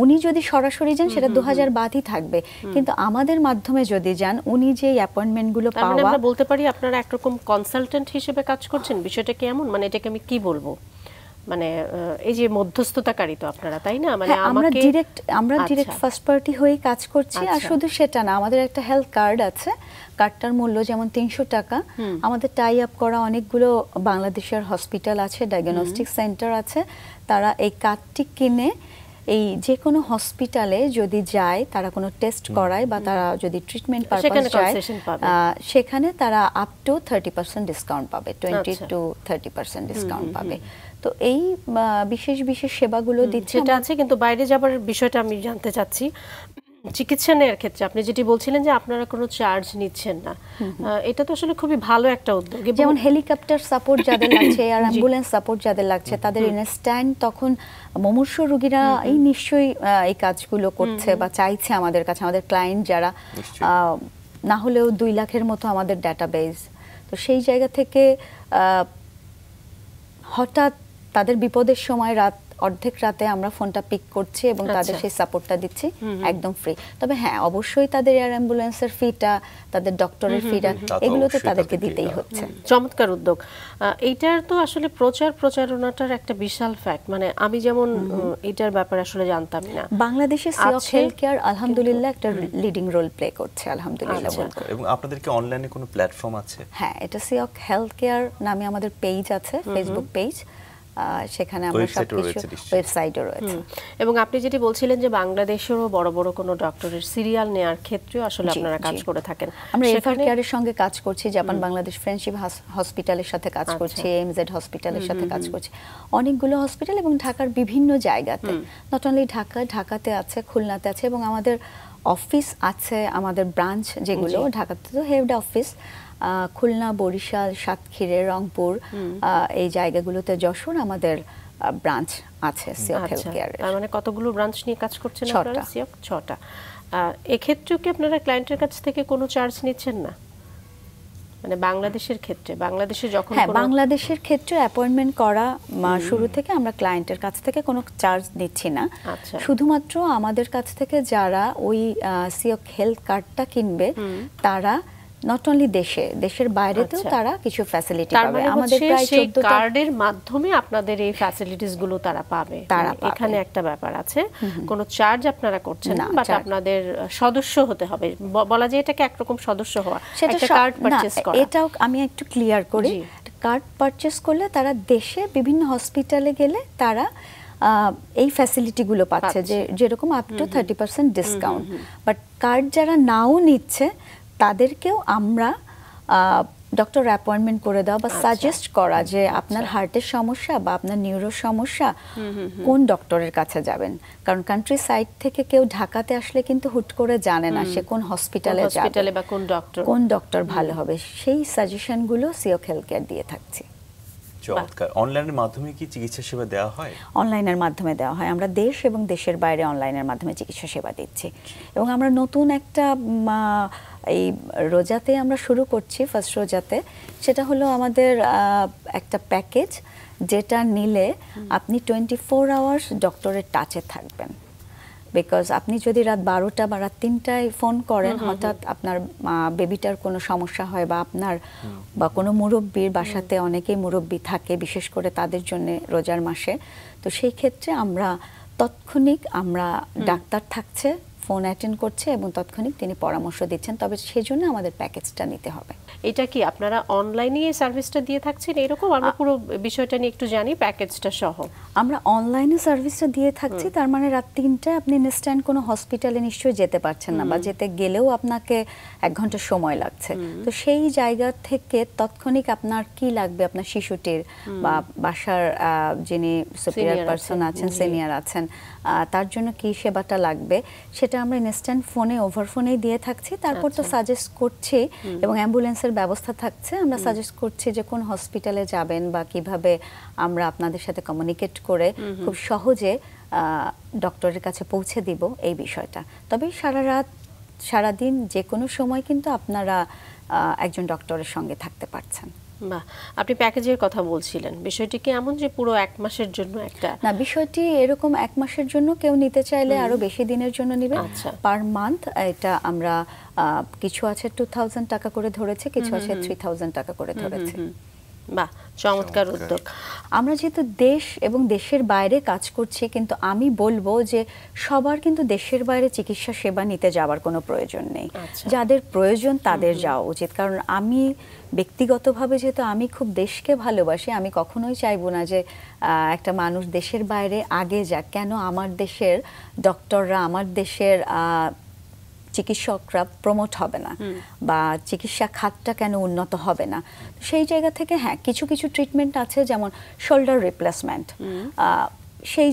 উনি যদি সরাসরি যান সেটা 2000 বাতই থাকবে, কিন্তু আমাদের মাধ্যমে যদি যান, উনি যে অ্যাপয়েন্টমেন্টগুলো পাওয়া, আমরা বলতে পারি আপনারা একরকম কনসালটেন্ট হিসেবে কাজ করছেন। বিষয়টা কি এমন? মানে এটাকে আমি কি বলবো, মানে এই যে মধ্যস্থতাকারী তো আপনারা, তাই না? মানে আমরা ডিরেক্ট ফার্স্ট পার্টি হয়েই কাজ করছি। আর শুধু সেটা না, আমাদের একটা হেলথ কার্ড আছে, কার্ডটার মূল্য যেমন 300 টাকা। আমাদের টাই আপ করা অনেকগুলো বাংলাদেশের হসপিটাল আছে, ডায়াগনস্টিক সেন্টার আছে, তারা এই কার্ডটি কিনে এই যে কোনো হসপিটালে যদি যায়, তারা কোনো টেস্ট করায় বা তারা যদি ট্রিটমেন্ট পারপাস যায়, সেখানে তারা আপ টু 30% ডিসকাউন্ট পাবে, 20 to 30% ডিসকাউন্ট পাবে। তো এই বিশেষ বিশেষ সেবাগুলো দিচ্ছে। সেটা আছে, কিন্তু বাইরে যাবার বিষয়টা আমি জানতে চাচ্ছি। চিকিৎসা নেওয়ার ক্ষেত্রে আপনি যেটি বলছিলেন যে আপনারা কোনো চার্জ নিচ্ছেন না, এটা তো আসলে খুবই ভালো একটা উদ্যোগ। যেমন হেলিকপ্টার সাপোর্ট যাদের লাগছে আর অ্যাম্বুলেন্স সাপোর্ট যাদের লাগছে, তাদের ইনস্ট্যান্ট তখন মুমূর্ষ রোগীরা এই নিশ্চয়ই এই কাজগুলো করছে বা চাইছে আমাদের কাছে। আমাদের ক্লায়েন্ট যারা না হলেও 2 লাখের মতো আমাদের ডাটাবেস, তো সেই জায়গা থেকে হঠাৎ তাদের বিপদের সময় অর্ধেক রাতে আমরা ফোনটা পিক করছি এবং তাদের সেই সাপোর্টটা দিচ্ছি একদম ফ্রি। তবে হ্যাঁ, অবশ্যই তাদের এয়ার অ্যাম্বুলেন্সের ফিটা, তাদের ডক্টরের ফিটা, এগুলো তো তাদেরকে দিতেই হচ্ছে। চমৎকার উদ্যোগ। এইটার তো আসলে প্রচারণাটার একটা বিশাল ফ্যাক্ট। মানে আমি যেমন এটার ব্যাপারে আসলে জানতাম না। বাংলাদেশে সিওক হেলথ কেয়ার আলহামদুলিল্লাহ একটা লিডিং রোল প্লে করছে, আলহামদুলিল্লাহ। এবং আপনাদের কি অনলাইনে কোনো প্ল্যাটফর্ম আছে? হ্যাঁ, এটা সিওক হেলথ কেয়ার নামে আমাদের পেজ আছে, ফেসবুক পেজ, সেখানে আমরা সবকিছু, ওয়েবসাইটও রয়েছে। এবং আপনি যেটি বলছিলেন যে বাংলাদেশেরও বড় বড় কোনো ডক্টরের সিরিয়াল নেয়ার ক্ষেত্রেও আসলে আপনারা কাজ করে থাকেন। আমরা এভার কেয়ারের সঙ্গে কাজ করছি, জাপান বাংলাদেশ ফ্রেন্ডশিপ হসপিটালের সাথে কাজ করছি, এমজেড হসপিটালের সাথে কাজ করছি, অনেকগুলো হসপিটাল এবং ঢাকার বিভিন্ন জায়গাতে। নট অনলি ঢাকাতে আছে, খুলনাতে আছে, এবং আমাদের অফিস আছে, আমাদের ব্রাঞ্চ যেগুলো ঢাকাতে তো হেড অফিস, খুলনা, বরিশাল, সাতক্ষীরা, রংপুর, এই জায়গাগুলোতে, যশোর আমাদের ব্রাঞ্চ আছে সিওক হেলথ কেয়ারের। তার মানে কতগুলো ব্রাঞ্চ নিয়ে কাজ করছেন আপনারা? সিওক 6টা। এক্ষেত্রেও কি আপনারা ক্লায়েন্টের কাছ থেকে কোনো চার্জ নিচ্ছেন না? মানে বাংলাদেশের ক্ষেত্রে, বাংলাদেশে যখন বাংলাদেশের ক্ষেত্রে অ্যাপয়েন্টমেন্ট করা শুরু থেকে আমরা ক্লায়েন্টের কাছ থেকে কোনো চার্জ নিচ্ছি না। শুধুমাত্র আমাদের কাছ থেকে যারা ওই সিওক হেলথ কার্ডটা কিনবে, তারা নট অনলি দেশের বাইরেতেও তারা কিছু ফ্যাসিলিটি পাবে। আমাদের প্রায় 14টা কার্ডের মাধ্যমে আপনাদের এই ফ্যাসিলিটিস গুলো তারা পাবে। এখানে একটা ব্যাপার আছে, কোনো চার্জ আপনারা করছেন না, বাট আপনাদের সদস্য হতে হবে। বলা যায় এটাকে একরকম সদস্য হওয়া, একটা কার্ড পারচেজ করা। এটাও আমি একটু ক্লিয়ার করি, কার্ড পারচেজ করলে তারা দেশে বিভিন্ন হসপিটালে গেলে তারা এই ফ্যাসিলিটিগুলো পাচ্ছে, যেরকম up to 30% discount. But card যারা নাও নিচ্ছে তাদেরকেও আমরা ডক্টর অ্যাপয়েন্টমেন্ট করে দেওয়া বা সাজেস্ট করা যে আপনার হার্টের সমস্যা বা আপনার নিউরো সমস্যা কোন ডক্টরের কাছে যাবেন, কারণ কান্ট্রি সাইড থেকে কেউ ঢাকাতে আসলে কিন্তু হুট করে জানে না সে কোন হসপিটালে যাবে বা কোন ডক্টর ভালো হবে, সেই সাজেশনগুলো সিওক হেলথ কেয়ার দিয়ে থাকছে। চমৎকার। অনলাইনের মাধ্যমে কি চিকিৎসা সেবা দেওয়া হয়? অনলাইনের মাধ্যমে দেওয়া হয়, আমরা দেশ এবং দেশের বাইরে অনলাইনের মাধ্যমে চিকিৎসা সেবা দিচ্ছি। এবং আমরা নতুন একটা এই রোজাতে আমরা শুরু করছি, ফার্স্ট রোজাতে, সেটা হলো আমাদের একটা প্যাকেজ যেটা নিলে আপনি 24 আওয়ার্স ডক্টরের টাচে থাকবেন। বিকজ আপনি যদি রাত 12টা বা রাত 3টায় ফোন করেন, হঠাৎ আপনার বেবিটার কোনো সমস্যা হয় বা আপনার বা কোনো মুরব্বির বাসাতে, অনেকেই মুরব্বি থাকে বিশেষ করে তাদের জন্য রোজার মাসে, তো সেই ক্ষেত্রে আমরা তৎক্ষণিক ডাক্তার থাকছে, ফোন অ্যাটেন্ড করছে এবং তৎক্ষণিক তিনি পরামর্শ দিচ্ছেন, তবে সেজন্য আমাদের প্যাকেজটা নিতে হবে। এটা কি আপনারা অনলাইনে এই সার্ভিসটা দিয়ে থাকছেন এরকম? আমরা পুরো বিষয়টা নিয়ে একটু জানি প্যাকেজটা সহ। আমরা অনলাইনে সার্ভিসটা দিয়ে থাকছি, তার মানে রাত 3টায় আপনি ইনস্ট্যান্ট কোনো হসপিটালে নিশ্চয়ই যেতে পারছেন না, বা যেতে গেলেও আপনাকে 1 ঘন্টা সময় লাগছে। তো সেই জায়গা থেকে তৎক্ষণিক আপনার কি লাগবে, আপনার শিশুটির বা বাসার যিনি সুপিরিয়র পারসন আছেন, সিনিয়র আছেন, তার জন্য কি সেবাটা লাগবে সেটা আমরা ইনস্ট্যান্ট ফোনে, ওভার ফোনেই দিয়ে থাকছি। তারপর তো সাজেস্ট করছি এবং অ্যাম্বুলেন্সের ব্যবস্থা থাকছে, আমরা সাজেস্ট করছি যে কোন হসপিটালে যাবেন বা কিভাবে আমরা আপনাদের সাথে কমিউনিকেট করে খুব সহজে ডক্টরের কাছে পৌঁছে দিব এই বিষয়টা। তবে সারা রাত সারাদিন যে কোনো সময় কিন্তু আপনারা একজন ডক্টরের সঙ্গে থাকতে পারছেন। বাহ, আপনি প্যাকেজের কথা বলছিলেন, বিষয়টি কি এমন যে পুরো 1 মাসের জন্য একটা? না, বিষয়টি এরকম 1 মাসের জন্য, কেউ নিতে চাইলে আরো বেশি দিনের জন্য নেবেন। পার মান্থ এটা আমরা কিছু আছে 2000 টাকা করে ধরেছে, কিছু আছে 3000 টাকা করে ধরেছে। বাহ, চমৎকার উদ্যোগ। আমরা যেহেতু দেশ এবং দেশের বাইরে কাজ করছি, কিন্তু আমি বলবো যে সবার কিন্তু দেশের বাইরে চিকিৎসা সেবা নিতে যাওয়ার কোনো প্রয়োজন নেই। যাদের প্রয়োজন তাদের যাওয়া উচিত, কারণ আমি ব্যক্তিগতভাবে যেহেতু আমি খুব দেশকে ভালোবাসি, আমি কখনোই চাইবো না যে একটা মানুষ দেশের বাইরে আগে যাক। কেন আমার দেশের ডক্টররা, আমার দেশের চিকিৎসকরা প্রমোট হবে না, বা চিকিৎসা খাতটা কেন উন্নত হবে না? সেই জায়গা থেকে হ্যাঁ, কিছু কিছু ট্রিটমেন্ট আছে, যেমন শোল্ডার রিপ্লেসমেন্ট, সেই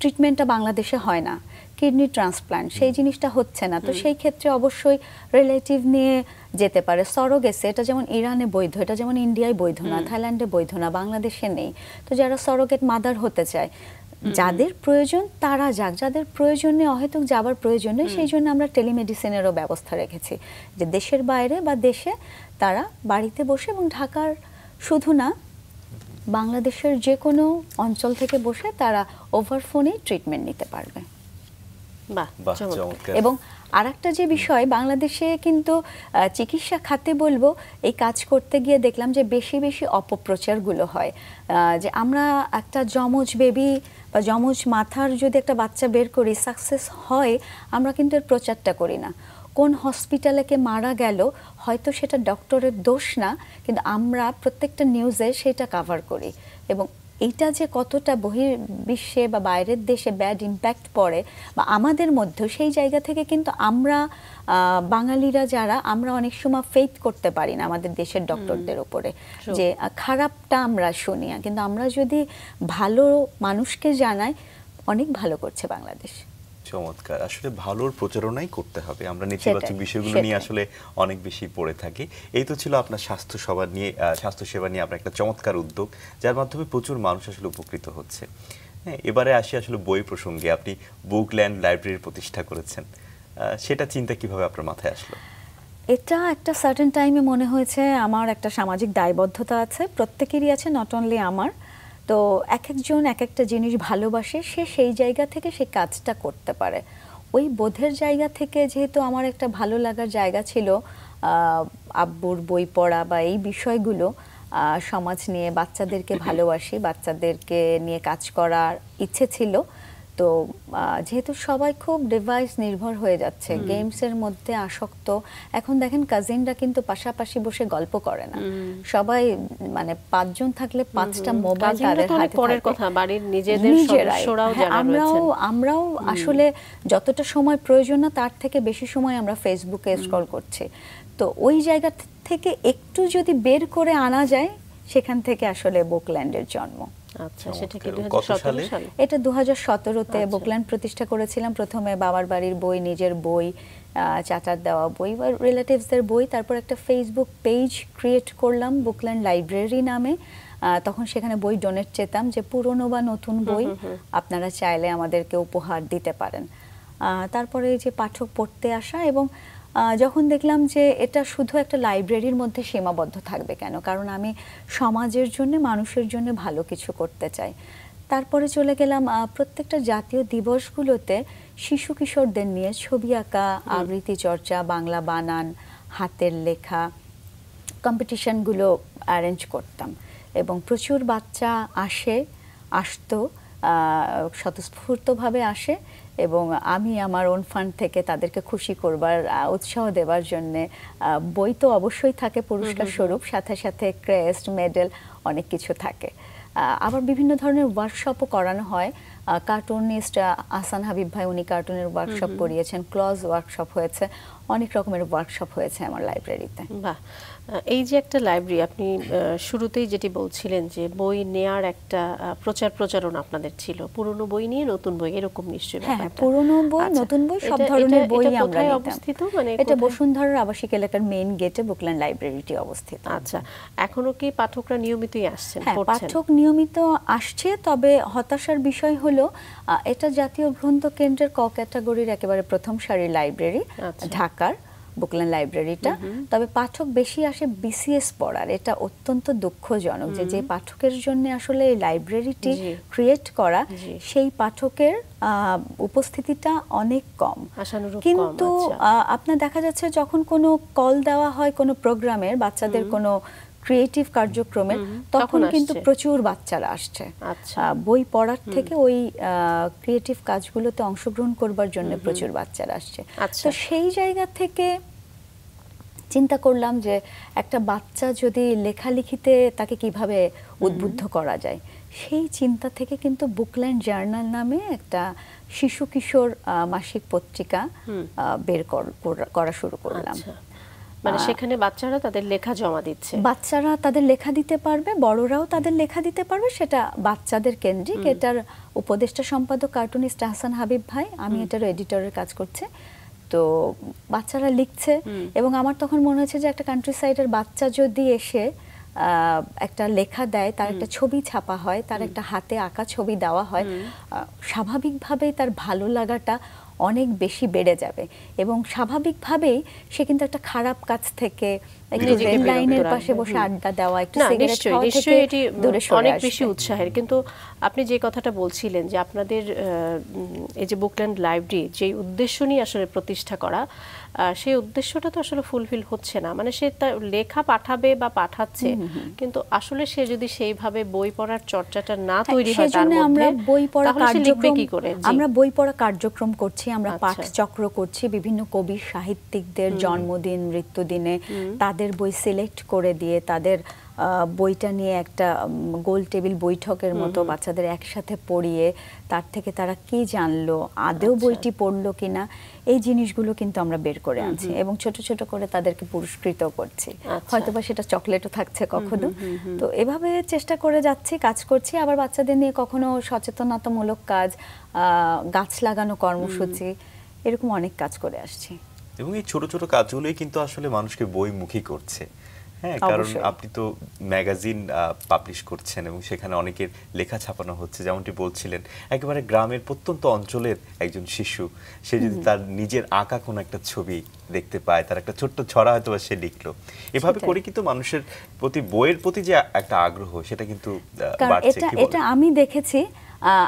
ট্রিটমেন্টটা বাংলাদেশে হয় না। কিডনি ট্রান্সপ্লান্ট, সেই জিনিসটা হচ্ছে না, তো সেই ক্ষেত্রে অবশ্যই রিলেটিভ নিয়ে যেতে পারে। সরোগেসি, এটা যেমন ইরানে বৈধ, এটা যেমন ইন্ডিয়ায় বৈধ না, থাইল্যান্ডে বৈধ না, বাংলাদেশে নেই। তো যারা সরোগেট মাদার হতে চায়, যাদের প্রয়োজন তারা যাক, যাদের প্রয়োজন নেই, অহেতুক যাবার প্রয়োজন নেই, সেই জন্য আমরা টেলিমেডিসিনেরও ব্যবস্থা রেখেছি, যে দেশের বাইরে বা দেশে তারা বাড়িতে বসে, এবং ঢাকার শুধু না, বাংলাদেশের যে কোনো অঞ্চল থেকে বসে তারা ওভার ফোনে ট্রিটমেন্ট নিতে পারবে। এবং আরেকটা যে বিষয়, বাংলাদেশে কিন্তু চিকিৎসা খাতে বলবো, এই কাজ করতে গিয়ে দেখলাম যে বেশি বেশি অপপ্রচারগুলো হয়, যে আমরা একটা যমজ বেবি বা যমজ মাথার যদি একটা বাচ্চা বের করি, সাকসেস হয়, আমরা কিন্তু এর প্রচারটা করি না। কোন হসপিটালে কে মারা গেল, হয়তো সেটা ডক্টরের দোষ না, কিন্তু আমরা প্রত্যেকটা নিউজে সেটা কভার করি, এবং এইটা যে কতটা বহির্বিশ্বে বা বাইরের দেশে ব্যাড ইম্প্যাক্ট পড়ে, বা আমাদের মধ্যেও, সেই জায়গা থেকে কিন্তু আমরা বাঙালিরা যারা, আমরা অনেক সময় ফেথ করতে পারি না আমাদের দেশের ডক্টরদের উপরে, যে খারাপটা আমরা শুনি, কিন্তু আমরা যদি ভালো মানুষকে জানাই, অনেক ভালো করছে বাংলাদেশ। চমৎকার। আসলে ভালোর প্রচারণাই করতে হবে, আমরা নেতিবাচক বিষয়গুলো নিয়ে আসলে অনেক বেশি পড়ে থাকি। এই তো ছিল আপনার স্বাস্থ্যসেবা নিয়ে আপনার একটা চমৎকার উদ্যোগ, যার মাধ্যমে প্রচুর মানুষ আসলে উপকৃত হচ্ছে। হ্যাঁ, এবারে আসি আসলে বই প্রসঙ্গে। আপনি বুকল্যান্ড লাইব্রেরি প্রতিষ্ঠা করেছেন, সেটা চিন্তা কিভাবে আপনার মাথায় আসলো? এটা একটা সার্টেন টাইমে মনে হয়েছে আমার একটা সামাজিক দায়বদ্ধতা আছে, প্রত্যেকেরই আছে, নট অনলি আমার। তো এক একজন এক একটা জিনিস ভালোবাসে, সে সেই জায়গা থেকে সে কাজটা করতে পারে। ওই বোধের জায়গা থেকে যেহেতু আমার একটা ভালো লাগার জায়গা ছিল, আব্বুর বই পড়া বা এই বিষয়গুলো, সমাজ নিয়ে, বাচ্চাদেরকে ভালোবাসি, বাচ্চাদেরকে নিয়ে কাজ করার ইচ্ছে ছিল। তো যেহেতু সবাই খুব ডিভাইস নির্ভর হয়ে যাচ্ছে, গেমসের মধ্যে আসক্ত, এখন দেখেন কাজিনরা কিন্তু পাশাপাশি বসে গল্প করে না, সবাই মানে 5 জন থাকলে 5টা মোবাইল তাদের হাতে পরের কথা, বাড়ির নিজেদের সদস্যরাও যারা রয়েছেন, আমরাও আসলে যতটা সময় প্রয়োজন না তার থেকে বেশি সময় আমরা ফেসবুকে স্ক্রল করছি। তো ওই জায়গা থেকে একটু যদি বের করে আনা যায়, সেখান থেকে আসলে বুকল্যান্ডের জন্ম। আচ্ছা, সেটা কি 2017 সালে? এটা 2017-তে বুকল্যান্ড প্রতিষ্ঠা করেছিলাম। প্রথমে বাবার বাড়ির বই, নিজের বই, চাচার দেওয়া বই বা রিলেটিভসদের বই, তারপর একটা ফেসবুক পেজ ক্রিয়েট করলাম বুকল্যান্ড লাইব্রেরি নামে। তখন সেখানে বই ডোনেট চেতাম, যে পুরনো বা নতুন বই আপনারা চাইলে আমাদেরকে উপহার দিতে পারেন। তারপরে এই যে পাঠক পড়তে আসা, এবং যখন দেখলাম যে এটা শুধু একটা লাইব্রেরির মধ্যে সীমাবদ্ধ থাকবে কেন, কারণ আমি সমাজের জন্য, মানুষের জন্য ভালো কিছু করতে চাই। তারপরে চলে গেলাম প্রত্যেকটা জাতীয় দিবসগুলোতে শিশু কিশোরদের নিয়ে ছবি আঁকা, আবৃত্তি চর্চা, বাংলা বানান, হাতের লেখা কম্পিটিশনগুলো অ্যারেঞ্জ করতাম, এবং প্রচুর বাচ্চা আসতো, স্বতঃস্ফূর্তভাবে আসে, এবং আমি আমার ওন ফান্ড থেকে তাদেরকে খুশি করবার, উৎসাহ দেওয়ার জন্যে বই তো অবশ্যই থাকে পুরস্কার স্বরূপ, সাথে সাথে ক্রেস্ট, মেডেল, অনেক কিছু থাকে। আবার বিভিন্ন ধরনের ওয়ার্কশপও করানো হয়। কার্টুনিস্ট আহসান হাবিব ভাই, উনি কার্টুনের ওয়ার্কশপ করিয়েছেন, ক্লজ ওয়ার্কশপ হয়েছে, অনেক রকমের ওয়ার্কশপ হয়েছে আমার লাইব্রেরিতে। বাহ, এই যে একটা লাইব্রেরি, আপনি শুরুতেই যেটি বলছিলেন যে বই নেয়ার একটা প্রচারণা আপনাদের ছিল, পুরনো বই নিয়ে নতুন বই, এরকম নিশ্চয়ই ব্যাপারটা? হ্যাঁ, পুরনো বই, নতুন বই, সব ধরনের বই আমরা নিতাম। অবস্থিত মানে এটা বসুন্ধরার আবাসিক এলাকার মেইন গেটে বুকল্যান্ড লাইব্রেরিটি অবস্থিত। আচ্ছা, এখনো কি পাঠকরা নিয়মিতই আসছেন? হ্যাঁ, পাঠক নিয়মিত আসছে, তবে হতাশার বিষয় হলো এটা জাতীয় গ্রন্থ কেন্দ্রের ক ক্যাটাগরির একেবারে প্রথম সারির লাইব্রেরি, ঢাকার বুকল্যান্ড লাইব্রেরিটা। তবে পাঠক বেশি আসে বিসিএস পড়ার। এটা অত্যন্ত দুঃখজনক যে পাঠকের জন্য আসলে এই লাইব্রেরিটি ক্রিয়েট করা, সেই পাঠকের উপস্থিতিটা অনেক কম। কিন্তু আপনার দেখা যাচ্ছে যখন কোনো কল দেওয়া হয় কোনো প্রোগ্রামের, বাচ্চাদের কোনো ক্রিয়েটিভ কার্যক্রমের, তখন কিন্তু প্রচুর বাচ্চারা আসছে বই পড়ার থেকে ওই ক্রিয়েটিভ কাজগুলোতে অংশগ্রহণ করবার জন্য প্রচুর বাচ্চারা আসছে। তো সেই জায়গা থেকে চিন্তা করলাম যে একটা বাচ্চা যদি লেখালেখিতে, তাকে কিভাবে উদ্বুদ্ধ করা যায়, সেই চিন্তা থেকে কিন্তু বুকল্যান্ড জার্নাল নামে একটা শিশু কিশোর মাসিক পত্রিকা বের করা শুরু করলাম। মানে সেখানে বাচ্চারা তাদের লেখা জমা দিচ্ছে, বাচ্চারা তাদের লেখা দিতে পারবে, বড়রাও তাদের লেখা দিতে পারবে, সেটা বাচ্চাদের কেন্দ্রিক। এটার উপদেষ্টা সম্পাদক কার্টুনিস্ট আহসান হাবিব ভাই, আমি এটার এডিটরের কাজ করছি। তো বাচ্চারা লিখছে, এবং আমার তখন মনে হচ্ছে যে একটা কান্ট্রি সাইডের বাচ্চা যদি এসে একটা লেখা দেয়, তার একটা ছবি ছাপা হয়, তার একটা হাতে আঁকা ছবি দেওয়া হয়, স্বাভাবিকভাবেই তার ভালো লাগাটা অনেক বেশি বেড়ে যাবে, এবং স্বাভাবিকভাবেই সে কিন্তু একটা খারাপ কাজ থেকে, একটু রেল লাইনের পাশে বসে আড্ডা দেওয়া, একটু সিগারেট খাওয়া থেকে দূরে সরে আসবে, অনেক বেশি উৎসাহের। কিন্তু আপনি যে কথাটা বলছিলেন যে আপনাদের এই যে বুকল্যান্ড লাইব্রেরি যে উদ্দেশ্য নিয়ে আসলে প্রতিষ্ঠা করা, সেই উদ্দেশ্যটা তো আসলে ফুলফিল হচ্ছে না। মানে সে তার লেখা পাঠাবে বা পাঠাচ্ছে, কিন্তু আসলে সে যদি সেইভাবে বই পড়ার চর্চাটা না তৈরি হয় তার মধ্যে, আমরা বই পড়া কার্যক্রম কি করে? আমরা বই পড়া কার্যক্রম করছি, আমরা পাঠ চক্র করছি, বিভিন্ন কবি সাহিত্যিকদের জন্মদিন, মৃত্যুদিনে তাদের বই সিলেক্ট করে দিয়ে তাদের বইটা নিয়ে একটা গোল টেবিল বৈঠকের মতো বাচ্চাদের একসাথে পড়িয়ে তার থেকে তারা কি জানলো, আদৌ বইটি পড়লো কিনা, এই জিনিসগুলো কিন্তু আমরা বের করে আনছি, এবং ছোট ছোট করে তাদেরকে পুরস্কৃত করছি। হয়তোবা সেটা চকলেটও থাকছে কখনো। তো এভাবে চেষ্টা করে যাচ্ছি, কাজ করছি। আবার বাচ্চাদের নিয়ে কখনো সচেতনতামূলক কাজ, গাছ লাগানো কর্মসূচি, এরকম অনেক কাজ করে আসছি। এবং এই ছোট ছোট কাজগুলোই কিন্তু আসলে মানুষকে বইমুখী করছে। হ্যাঁ, কারণ আপনি তো ম্যাগাজিন পাবলিশ করছেন এবং সেখানে অনেকের লেখা ছাপানো হচ্ছে, যেমনটি বলছিলেন একেবারে গ্রামের প্রত্যন্ত অঞ্চলের একজন শিশু, সে যদি তার নিজের আঁকা কোনো একটা ছবি দেখতে পায়, তার একটা ছোট্ট ছড়া হয়তো সে লিখলো, এভাবে করে কিন্তু মানুষের প্রতি বইয়ের প্রতি যে একটা আগ্রহ, সেটা কিন্তু বাড়ছে। এটা আমি দেখেছি।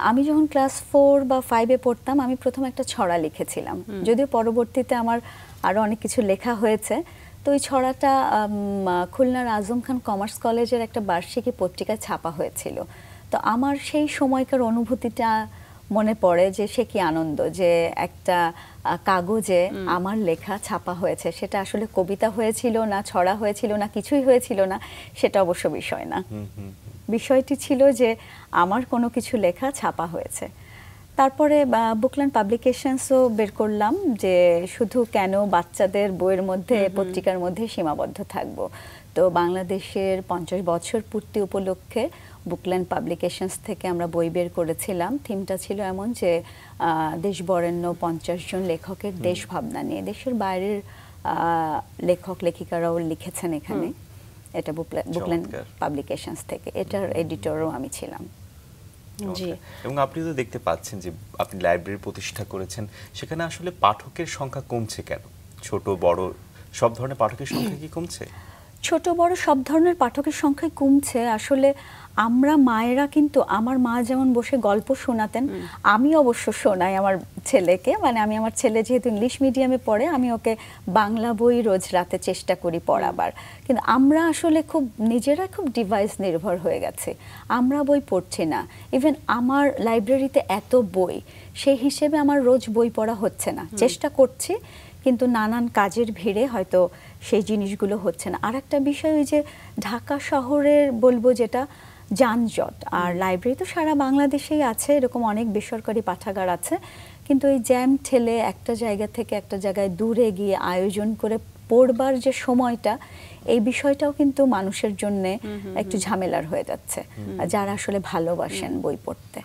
আমি যখন ক্লাস 4 বা 5-এ পড়তাম, আমি প্রথম একটা ছড়া লিখেছিলাম, যদিও পরবর্তীতে আমার আরো অনেক কিছু লেখা হয়েছে। তো ওই ছড়াটা খুলনার আজম খান কমার্স কলেজের একটা বার্ষিকী পত্রিকায় ছাপা হয়েছিল। তো আমার সেই সময়কার অনুভূতিটা মনে পড়ে, যে সে কি আনন্দ যে একটা কাগজে আমার লেখা ছাপা হয়েছে। সেটা আসলে কবিতা হয়েছিল না, ছড়া হয়েছিল না, কিছুই হয়েছিল না, সেটা অবশ্য বিষয় না। বিষয়টি ছিল যে আমার কোনো কিছু লেখা ছাপা হয়েছে। তারপরে বুকল্যান্ড পাবলিকেশনসও বের করলাম, যে শুধু কেন বাচ্চাদের বইয়ের মধ্যে পত্রিকার মধ্যে সীমাবদ্ধ থাকবো। তো বাংলাদেশের 50 বছর পূর্তি উপলক্ষে বুকল্যান্ড পাবলিকেশনস থেকে আমরা বই বের করেছিলাম। থিমটা ছিল এমন যে দেশ বরেণ্য 50 জন লেখকের দেশ ভাবনা নিয়ে, দেশের বাইরের লেখক লেখিকারাও লিখেছেন এখানে। এটা বুকল্যান্ড পাবলিকেশনস থেকে, এটার এডিটরও আমি ছিলাম। জি। এবং আপনি তো দেখতে পাচ্ছেন যে আপনি লাইব্রেরি প্রতিষ্ঠা করেছেন, সেখানে আসলে পাঠকের সংখ্যা কমছে কেন? ছোট বড় সব ধরনের পাঠকের সংখ্যা কি কমছে? ছোট বড় সব ধরনের পাঠকের সংখ্যা কমছে। আসলে আমরা মায়েরা কিন্তু, আমার মা যেমন বসে গল্প শোনাতেন, আমি অবশ্য শোনাই আমার ছেলেকে, মানে আমি আমার ছেলে যেহেতু ইংলিশ মিডিয়ামে পড়ে, আমি ওকে বাংলা বই রোজ রাতে চেষ্টা করি পড়াবার। কিন্তু আমরা আসলে খুব নিজেরা খুব ডিভাইস নির্ভর হয়ে গেছে, আমরা বই পড়ছি না। ইভেন আমার লাইব্রেরিতে এত বই, সেই হিসেবে আমার রোজ বই পড়া হচ্ছে না। চেষ্টা করছি, কিন্তু নানান কাজের ভিড়ে হয়তো সেই জিনিসগুলো হচ্ছে না। আর একটা বিষয়, ওই যে ঢাকা শহরের বলবো যেটা যানজট, আর লাইব্রেরি তো সারা বাংলাদেশেই আছে, এরকম অনেক বেসরকারি পাঠাগার আছে, কিন্তু এই জ্যাম ঠেলে একটা জায়গা থেকে একটা জায়গায় দূরে গিয়ে আয়োজন করে পড়বার যে সময়টা, এই বিষয়টাও কিন্তু মানুষের জন্য একটু ঝামেলার হয়ে যাচ্ছে, যারা আসলে ভালোবাসেন বই পড়তে।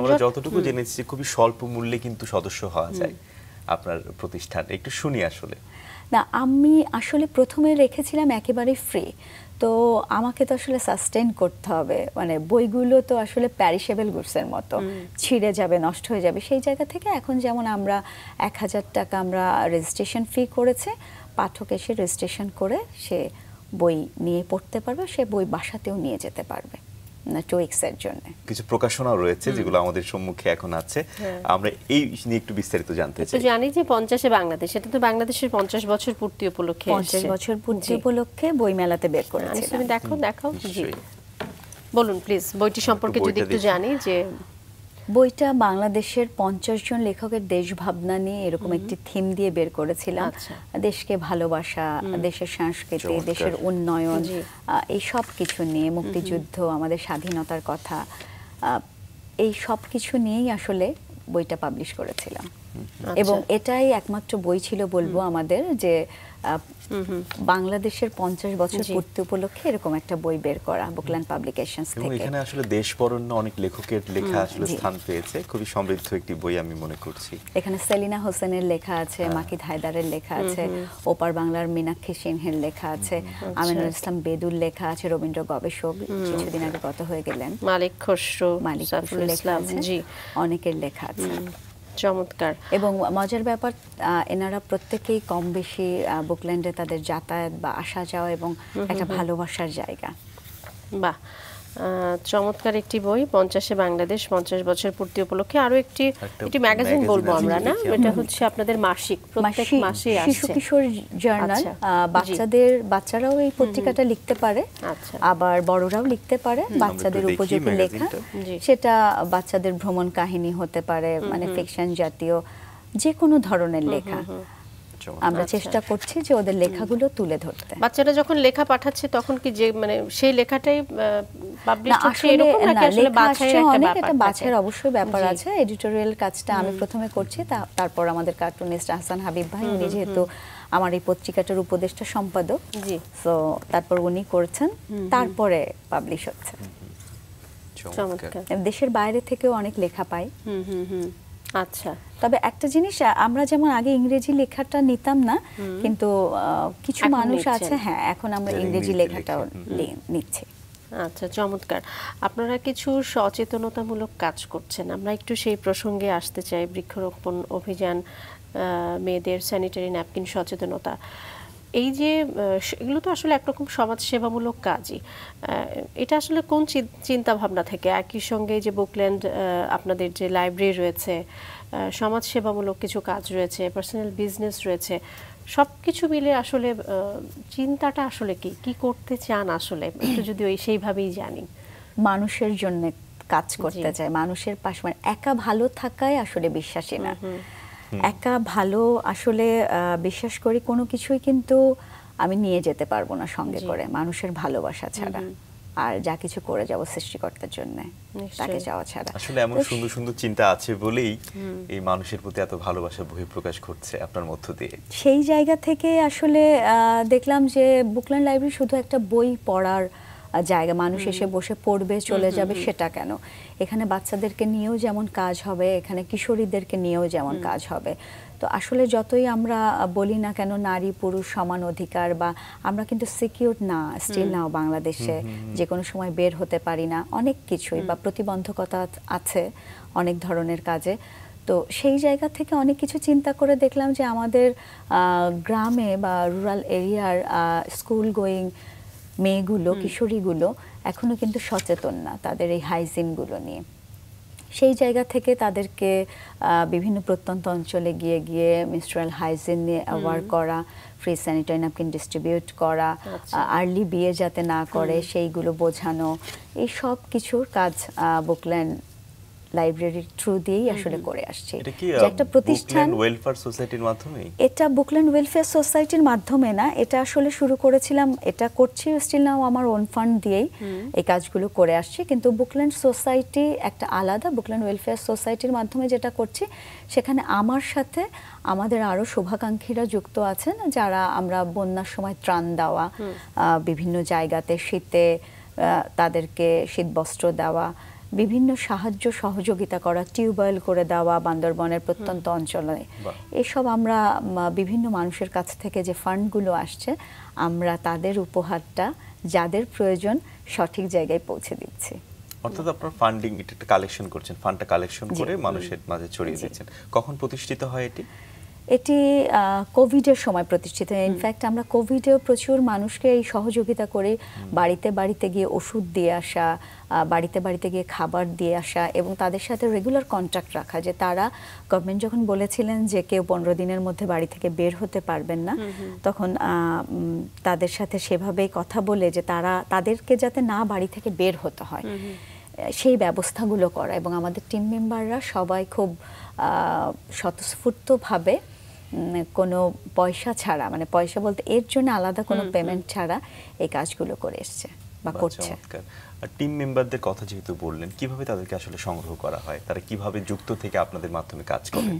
আমরা যতটুকু জেনেছি খুবই স্বল্প মূল্যে কিন্তু সদস্য হওয়া যায় আপনার প্রতিষ্ঠান, একটু শুনি আসলে। না, আমি আসলে প্রথমে রেখেছিলাম একেবারে ফ্রি, তো আমাকে তো আসলে সাস্টেইন করতে হবে, মানে বইগুলো তো আসলে প্যারিশেবল গুডসের মতো, ছিঁড়ে যাবে, নষ্ট হয়ে যাবে। সেই জায়গা থেকে এখন যেমন আমরা 1000 টাকা আমরা রেজিস্ট্রেশন ফি করেছে, পাঠক এসে রেজিস্ট্রেশন করে সে বই নিয়ে পড়তে পারবে, সে বই বাসাতেও নিয়ে যেতে পারবে। টোয়েক্সের জন্য কিছু প্রকাশনাও রয়েছে যেগুলো আমাদের সম্মুখে এখন আছে, আমরা এই নিয়ে একটু বিস্তারিত জানতে চাই। জানি যে 50-এ বাংলাদেশ, এটা তো বাংলাদেশের 50 বছর পূর্তি উপলক্ষে, 50 বছর পূর্তি উপলক্ষে বই মেলাতে বের করেছি। তুমি দেখাও জি, বলুন প্লিজ বইটি সম্পর্কে যদি একটু জানি। যে বইটা বাংলাদেশের 50 জন লেখকের দেশ ভাবনা নিয়ে এরকম একটি থিম দিয়ে বের করেছিলাম। দেশকে ভালোবাসা, দেশের সংস্কৃতি, দেশের উন্নয়ন, এই সব কিছু নিয়ে, মুক্তিযুদ্ধ, আমাদের স্বাধীনতার কথা, এই সব কিছু নিয়েই আসলে বইটা পাবলিশ করেছিলাম। এবং এটাই একমাত্র বই ছিল বলবো আমাদের, যে বাংলাদেশের 50 বছর পূর্তি উপলক্ষে এরকম একটা বই বের করা বুকল্যান্ড পাবলিকেশনস থেকে। এখানে আসলে দেশ বরেণ্য অনেক লেখকের লেখা আসলে স্থান পেয়েছে, খুবই সমৃদ্ধ একটি বই আমি মনে করছি। এখানে সেলিনা হোসেনের লেখা আছে, মাকিদ হায়দারের লেখা আছে, ওপার বাংলার মীনাক্ষী সিনহের লেখা আছে, আমিনুল ইসলাম বেদুর লেখা আছে, রবীন্দ্র গবেষক কিছুদিন আগে গত হয়ে গেলেন, মালিক খসরু, সাইফুল ইসলাম, অনেকের লেখা আছে। চমৎকার। এবং মজার ব্যাপার, এনারা প্রত্যেকেই কম বেশি বুকল্যান্ডে তাদের যাতায়াত বা আসা যাওয়া এবং একটা ভালোবাসার জায়গা। বাহ, চমৎকার একটি বই। 50-এ বাংলাদেশ 50 বছর পূর্তি উপলক্ষে আরো একটি ম্যাগাজিন বলবো আমরা, না? এটা হচ্ছে আপনাদের মাসিক, প্রত্যেক মাসে আসছে শিশু কিশোর জার্নাল। বাচ্চারাও এই পত্রিকাটা লিখতে পারে, আবার বড়রাও লিখতে পারে, বাচ্চাদের উপযোগী লেখা। সেটা বাচ্চাদের ভ্রমণ কাহিনী হতে পারে, মানে ফিকশন জাতীয় যে কোনো ধরনের লেখা। আমরা চেষ্টা করছি যে ওদের লেখাগুলো তুলে ধরতে। বাচ্চারা যখন লেখা পাঠাচ্ছে তখন কি যে মানে সেই লেখাটাই পাবলিশ হচ্ছে এরকম নাকি আসলে বাছাইয়ের একটা ব্যাপার? এটা বাছাইয়ের অবশ্যই ব্যাপার আছে। এডিটোরিয়াল কাজটা আমি প্রথমে করছি, তারপর আমাদের কার্টুনিস্ট আহসান হাবিব ভাই, উনি যেহেতু আমার এই পত্রিকাটার উপদেষ্টা সম্পাদক, সো তারপর উনি করছেন, তারপরে পাবলিশ হচ্ছে। দেশের বাইরে থেকেও অনেক লেখা পাই। আচ্ছা, তবে একটা জিনিস, আমরা যেমন আগে ইংরেজি লেখাটা নিতাম না, কিন্তু কিছু মানুষ আছে, হ্যাঁ, এখন আমরা ইংরেজি লেখাটাও নিচ্ছি। আচ্ছা, চমৎকার। আপনারা কিছু সচেতনতামূলক কাজ করছেন, আমরা একটু সেই প্রসঙ্গে আসতে চাই। বৃক্ষরোপণ অভিযান, মেয়েদের স্যানিটারি ন্যাপকিন সচেতনতা, এই যে এগুলো তো আসলে একরকম সমাজসেবামূলক কাজই। এটা আসলে কোন চিন্তা ভাবনা থেকে? একই সঙ্গে যে বুকল্যান্ড, আপনাদের যে লাইব্রেরি রয়েছে, সমাজসেবামূলক কিছু কাজ রয়েছে, পার্সোনাল বিজনেস রয়েছে, সব কিছু মিলে আসলে চিন্তাটা আসলে কি করতে চান আসলে? একটু যদি সেইভাবেই জানি। মানুষের জন্য কাজ করতে চাই, মানুষের পাশে, মানে একা ভালো থাকায় আসলে বিশ্বাসী না। একা ভালো আসলে বিশ্বাস করি কোনো কিছুই কিন্তু আমি নিয়ে যেতে পারবো না সঙ্গে করে, মানুষের ভালোবাসা ছাড়া। আর যা কিছু করে যাব সৃষ্টিকর্তার জন্য, তাকে চাওয়া ছাড়া। আসলে এমন সুন্দর সুন্দর চিন্তা আছে বলেই এই মানুষের প্রতি এত ভালোবাসা বহিঃপ্রকাশ ঘটছে আপনার মধ্য দিয়ে। সেই জায়গা থেকে আসলে দেখলাম যে বুকল্যান্ড লাইব্রেরি শুধু একটা বই পড়ার জায়গা, মানুষ এসে বসে পড়বে চলে যাবে সেটা কেন, এখানে বাচ্চাদেরকে নিয়েও যেমন কাজ হবে, এখানে কিশোরীদেরকে নিয়েও যেমন কাজ হবে। তো আসলে যতই আমরা বলি না কেন নারী পুরুষ সমান অধিকার, বা আমরা কিন্তু সিকিউর না স্টিল নাও বাংলাদেশে, যে কোনো সময় বের হতে পারি না, অনেক কিছুই বা প্রতিবন্ধকতা আছে অনেক ধরনের কাজে। তো সেই জায়গা থেকে অনেক কিছু চিন্তা করে দেখলাম যে আমাদের গ্রামে বা রুরাল এরিয়ার স্কুল গোয়িং মেয়েগুলো, কিশোরীগুলো এখনো কিন্তু সচেতন না তাদের এই হাইজিনগুলো নিয়ে। সেই জায়গা থেকে তাদেরকে বিভিন্ন প্রত্যন্ত অঞ্চলে গিয়ে গিয়ে মেনস্ট্রুয়াল হাইজিন নিয়ে অ্যাওয়ার্ড করা, ফ্রি স্যানিটারি ন্যাপকিন ডিস্ট্রিবিউট করা, আর্লি বিয়ে যাতে না করে সেইগুলো বোঝানো, এই সব কিছুর কাজ বুকল্যান্ড লাইব্রেরির থ্রু দিয়েই আসলে করে আসছে। যে একটা প্রতিষ্ঠান ওয়েলফেয়ার সোসাইটির মাধ্যমে, এটা বুকল্যান্ড ওয়েলফেয়ার সোসাইটির মাধ্যমে না, এটা আসলে শুরু করেছিলাম, এটা করছি স্টিল নাও আমার ওন ফান্ড দিয়েই এই কাজগুলো করে আসছি। কিন্তু বুকল্যান্ড সোসাইটি একটা আলাদা, বুকল্যান্ড ওয়েলফেয়ার সোসাইটির মাধ্যমে যেটা করছি সেখানে আমার সাথে আমাদের আরো শুভাকাঙ্ক্ষীরা যুক্ত আছেন, যারা আমরা বন্যার সময় ত্রাণ দেওয়া, বিভিন্ন জায়গাতে শীতে তাদেরকে শীতবস্ত্র দেওয়া, বিভিন্ন সাহায্য সহযোগিতা করা, টিউবওয়েল করে দেওয়া বান্দরবনের প্রত্যন্ত অঞ্চলে, এসব আমরা বিভিন্ন মানুষের কাছ থেকে যে ফান্ডগুলো আসছে আমরা তাদের উপহারটা যাদের প্রয়োজন সঠিক জায়গায় পৌঁছে দিচ্ছি। অর্থাৎ আপনার ফান্ডিং এটা কালেকশন করছেন, ফান্ডটা কালেকশন করে মানুষের মাঝে ছড়িয়ে দিচ্ছেন। কখন প্রতিষ্ঠিত হয় এটি? এটি কোভিডের সময় প্রতিষ্ঠিত। ইনফ্যাক্ট আমরা কোভিডেও প্রচুর মানুষকে এই সহযোগিতা করে বাড়িতে বাড়িতে গিয়ে ওষুধ দিয়ে আসা, বাড়িতে বাড়িতে গিয়ে খাবার দিয়ে আসা, এবং তাদের সাথে রেগুলার কন্ট্যাক্ট রাখা, যে তারা গভর্নমেন্ট যখন বলেছিলেন যে কেউ 15 দিনের মধ্যে বাড়ি থেকে বের হতে পারবেন না, তখন তাদের সাথে সেভাবেই কথা বলে যে তাদেরকে যাতে না বাড়ি থেকে বের হতে হয় সেই ব্যবস্থাগুলো করা। এবং আমাদের টিম মেম্বাররা সবাই খুব স্বতঃস্ফূর্তভাবে কোনো পয়সা ছাড়া, মানে পয়সা বলতে এর জন্য আলাদা কোনো পেমেন্ট ছাড়া এই কাজগুলো করে এসছে বা করছে। টিম মেম্বারদের কথা যেহেতু বললেন, কিভাবে তাদেরকে আসলে সংগ্রহ করা হয়, তারা কিভাবে যুক্ত থেকে আপনাদের মাধ্যমে কাজ করেন?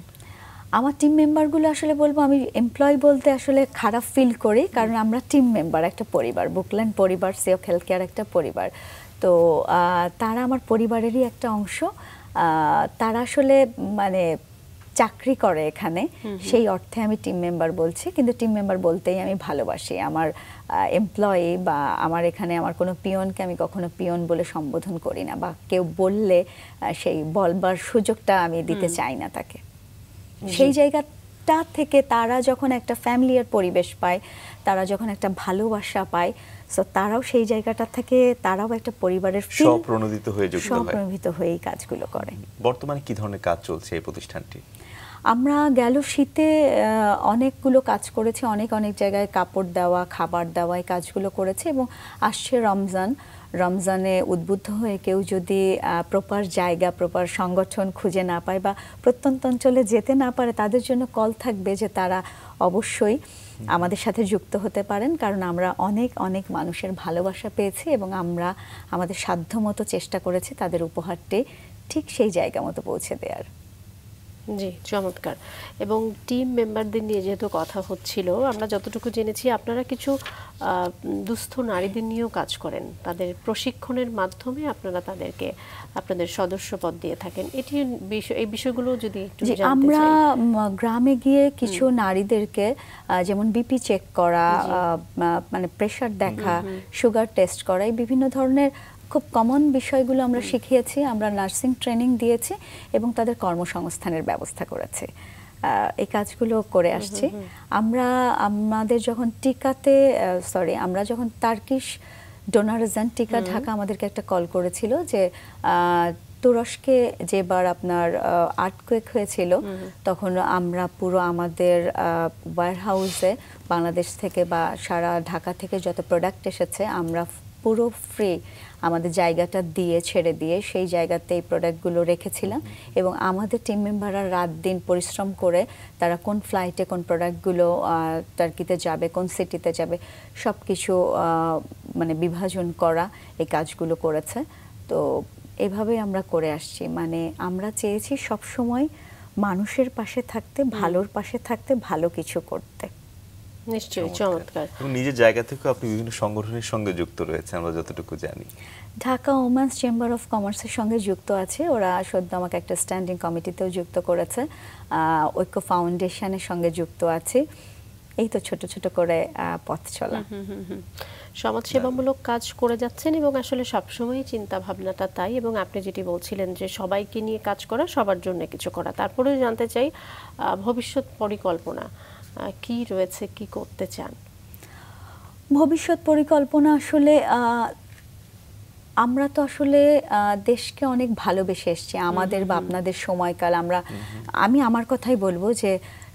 আমার টিম মেম্বারগুলো আসলে বলবো, আমি এমপ্লয় বলতে আসলে খারাপ ফিল করি, কারণ আমরা টিম মেম্বার, একটা পরিবার, বুকল্যান্ড পরিবার, সিওক হেলথ কেয়ার একটা পরিবার। তো তারা আমার পরিবারেরই একটা অংশ। তারা আসলে মানে চাকরি করে এখানে, সেই অর্থে আমি টিম মেম্বার বলছি, কিন্তু টিম মেম্বার বলতেই আমি ভালোবাসি। আমার এমপ্লয়ি বা আমার এখানে আমার কোনো পিয়নকে আমি কখনো পিয়ন বলে সম্বোধন করি না, বা কেউ বললে সেই বলবার সুযোগটা আমি দিতে চাই না তাকে। সেই জায়গাটা থেকে তারা যখন একটা ফ্যামিলিয়ার পরিবেশ পায়, তারা যখন একটা ভালোবাসা পায়, সো তারাও সেই জায়গাটা থেকে তারাও একটা পরিবারের স্বপ্রণোদিত হয়ে যুক্ত হয়, স্বপ্রণোদিত হয়ে এই কাজগুলো করে। বর্তমানে কি ধরনের কাজ চলছে এই প্রতিষ্ঠানটি? আমরা গেল শীতে অনেকগুলো কাজ করেছি, অনেক জায়গায় কাপড় দেওয়া, খাবার দেওয়া, এই কাজগুলো করেছি। এবং আসছে রমজানে উদ্বুদ্ধ হয়ে কেউ যদি প্রপার জায়গা, প্রপার সংগঠন খুঁজে না পায় বা প্রত্যন্ত অঞ্চলে যেতে না পারে, তাদের জন্য কল থাকবে যে তারা অবশ্যই আমাদের সাথে যুক্ত হতে পারেন, কারণ আমরা অনেক মানুষের ভালোবাসা পেয়েছি এবং আমরা আমাদের সাধ্যমতো চেষ্টা করেছি তাদের উপহারটি ঠিক সেই জায়গা মতো পৌঁছে দেওয়ার। জি, চমৎকার। এবং টিম মেম্বারদের নিয়ে যেহেতু কথা হচ্ছিল, আমরা যতটুকু জেনেছি আপনারা কিছু দুস্থ নারীদের নিয়েও কাজ করেন, তাদের প্রশিক্ষণের মাধ্যমে আপনারা তাদেরকে আপনাদের সদস্যপদ দিয়ে থাকেন। এটি এই বিষয়গুলো যদি একটু জানতে চাই। আমরা গ্রামে গিয়ে কিছু নারীদেরকে যেমন বিপি চেক করা, মানে প্রেশার দেখা, সুগার টেস্ট করা, এই বিভিন্ন ধরনের খুব কমন বিষয়গুলো আমরা শিখিয়েছি। আমরা নার্সিং ট্রেনিং দিয়েছি এবং তাদের কর্মসংস্থানের ব্যবস্থা করেছি। এই কাজগুলো করে আসছি। আমাদের যখন আমরা যখন টার্কিশ ডোনারজন টিকা ঢাকা আমাদেরকে একটা কল করেছিল যে তুরস্কে যেবার আপনার আর্থকুয়েক হয়েছিল, তখন আমরা পুরো আমাদের ওয়্যারহাউসে বাংলাদেশ থেকে বা সারা ঢাকা থেকে যত প্রোডাক্ট এসেছে আমরা পুরো ফ্রি আমাদের জায়গাটা দিয়ে ছেড়ে দিয়ে সেই জায়গাতে এই প্রোডাক্টগুলো রেখেছিলাম এবং আমাদের টিম মেম্বাররা রাত দিন পরিশ্রম করে তারা কোন ফ্লাইটে কোন প্রোডাক্টগুলো টার্কিতে যাবে, কোন সিটিতে যাবে, সব কিছু মানে বিভাজন করা এই কাজগুলো করেছে। তো এভাবেই আমরা করে আসছি, মানে আমরা চেয়েছি সবসময় মানুষের পাশে থাকতে, ভালোর পাশে থাকতে, ভালো কিছু করতে। নিশ্চয়ই চমৎকার। এবং নিজের জায়গা থেকে আপনি বিভিন্ন সংগঠনের সঙ্গে যুক্ত রয়েছেন আমরা যতটুকু জানি। ঢাকা ওমেন্স চেম্বার অফ কমার্সের সঙ্গে যুক্ত আছে, ওরা সদ্য আমাকে একটা স্ট্যান্ডিং কমিটিতেও যুক্ত করেছে। ঐক্য ফাউন্ডেশনের সঙ্গে যুক্ত আছে। এই তো ছোট ছোট করে পথ চলা। সমাজসেবামূলক কাজ করে যাচ্ছেন এবং আসলে সবসময় চিন্তা ভাবনাটা তাই। এবং আপনি যেটি বলছিলেন যে সবাইকে নিয়ে কাজ করা, সবার জন্য কিছু করা। তারপরেও জানতে চাই ভবিষ্যৎ পরিকল্পনা কি রয়েছে, কি করতে চান? ভবিষ্যৎ পরিকল্পনা আসলে আমরা তো আসলে দেশকে অনেক ভালোবেসে এসেছি। আমাদের বা আপনাদের সময়কাল আমি আমার কথাই বলবো যে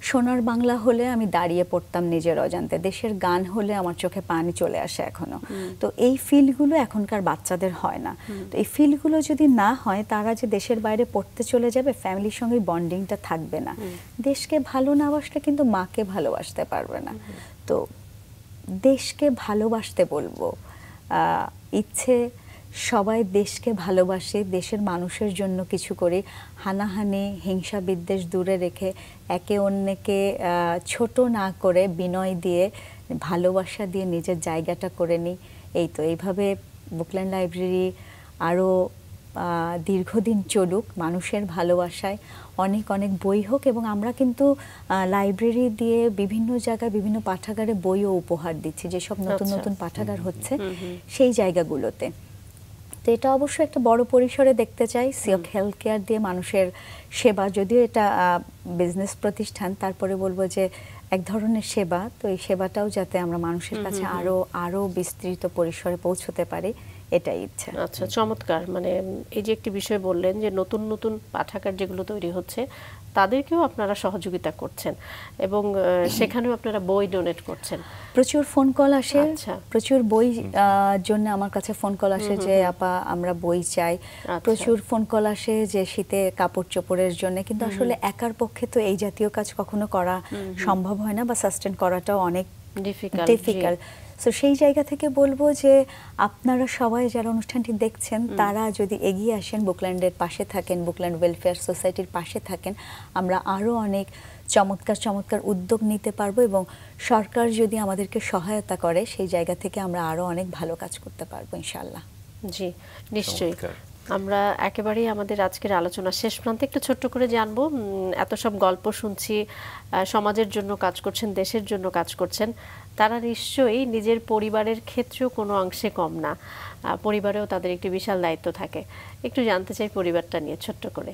সোনার বাংলা হলে আমি দাঁড়িয়ে পড়তাম নিজের অজান্তে, দেশের গান হলে আমার চোখে পানি চলে আসে এখনো। তো এই ফিলগুলো এখনকার বাচ্চাদের হয় না। তো এই ফিলগুলো যদি না হয়, তারা যে দেশের বাইরে পড়তে চলে যাবে, ফ্যামিলির সঙ্গে বন্ডিংটা থাকবে না। দেশকে ভালো না বাসলে কিন্তু মাকে ভালোবাসতে পারবে না। তো দেশকে ভালোবাসতে বলবো, ইচ্ছে সবাই দেশকে ভালোবাসে, দেশের মানুষের জন্য কিছু করি, হানাহানি হিংসা বিদ্বেষ দূরে রেখে একে অন্যকে ছোট না করে বিনয় দিয়ে ভালোবাসা দিয়ে নিজের জায়গাটা করে নিই। এই তো এইভাবে বুকল্যান্ড লাইব্রেরি আরও দীর্ঘদিন চলুক মানুষের ভালোবাসায়, অনেক অনেক বই হোক। এবং আমরা কিন্তু লাইব্রেরি দিয়ে বিভিন্ন জায়গায় বিভিন্ন পাঠাগারে বইও উপহার দিচ্ছি, যেসব নতুন নতুন পাঠাগার হচ্ছে সেই জায়গাগুলোতে। তো এটা অবশ্যই একটা বড় পরিসরে দেখতে চাই। সিওক হেলথ কেয়ার দিয়ে মানুষের সেবা, যদিও এটা বিজনেস প্রতিষ্ঠান, তারপরে বলবো যে এক ধরনের সেবা। তো এই সেবাটাও যাতে আমরা মানুষের কাছে আরো বিস্তৃত পরিসরে পৌঁছতে পারি, এটাই ইচ্ছা। আচ্ছা, চমৎকার। মানে এই যে একটি বিষয় বললেন যে নতুন নতুন পাঠাগার যেগুলো তৈরি হচ্ছে তাদেরকেও আপনারা সহযোগিতা করছেন এবং সেখানেও আপনারা বই ডোনেট করছেন। প্রচুর ফোন কল আসে, প্রচুর বই জন্য আমার কাছে ফোন কল আসে যে আপা আমরা বই চাই। প্রচুর ফোন কল আসে যে শীতে কাপড় চোপড়ের জন্য, কিন্তু আসলে একার পক্ষে তো এই জাতীয় কাজ কখনো করা সম্ভব হয় না, বা সাস্টেন করাটাও অনেক ডিফিকাল্ট। সো সেই জায়গা থেকে বলবো যে আপনারা সবাই যারা অনুষ্ঠানটি দেখছেন তারা যদি এগিয়ে আসেন, বুকল্যান্ডের পাশে থাকেন, বুকল্যান্ড ওয়েলফেয়ার সোসাইটির পাশে থাকেন, আমরা আরও অনেক চমৎকার চমৎকার উদ্যোগ নিতে পারবো এবং সরকার যদি আমাদেরকে সহায়তা করে সেই জায়গা থেকে আমরা আরও অনেক ভালো কাজ করতে পারবো ইনশাআল্লাহ। জি, নিশ্চয়ই। আমরা একেবারেই আমাদের আজকের আলোচনা শেষ প্রান্তে একটু ছোট্ট করে জানবো, এত সব গল্প শুনছি, সমাজের জন্য কাজ করছেন, দেশের জন্য কাজ করছেন, তারা নিশ্চয়ই নিজের পরিবারের ক্ষেত্রেও কোনো অংশে কম না, পরিবারেও তাদের একটি বিশাল দায়িত্ব থাকে। একটু জানতে চাই পরিবারটা নিয়ে ছোট্ট করে।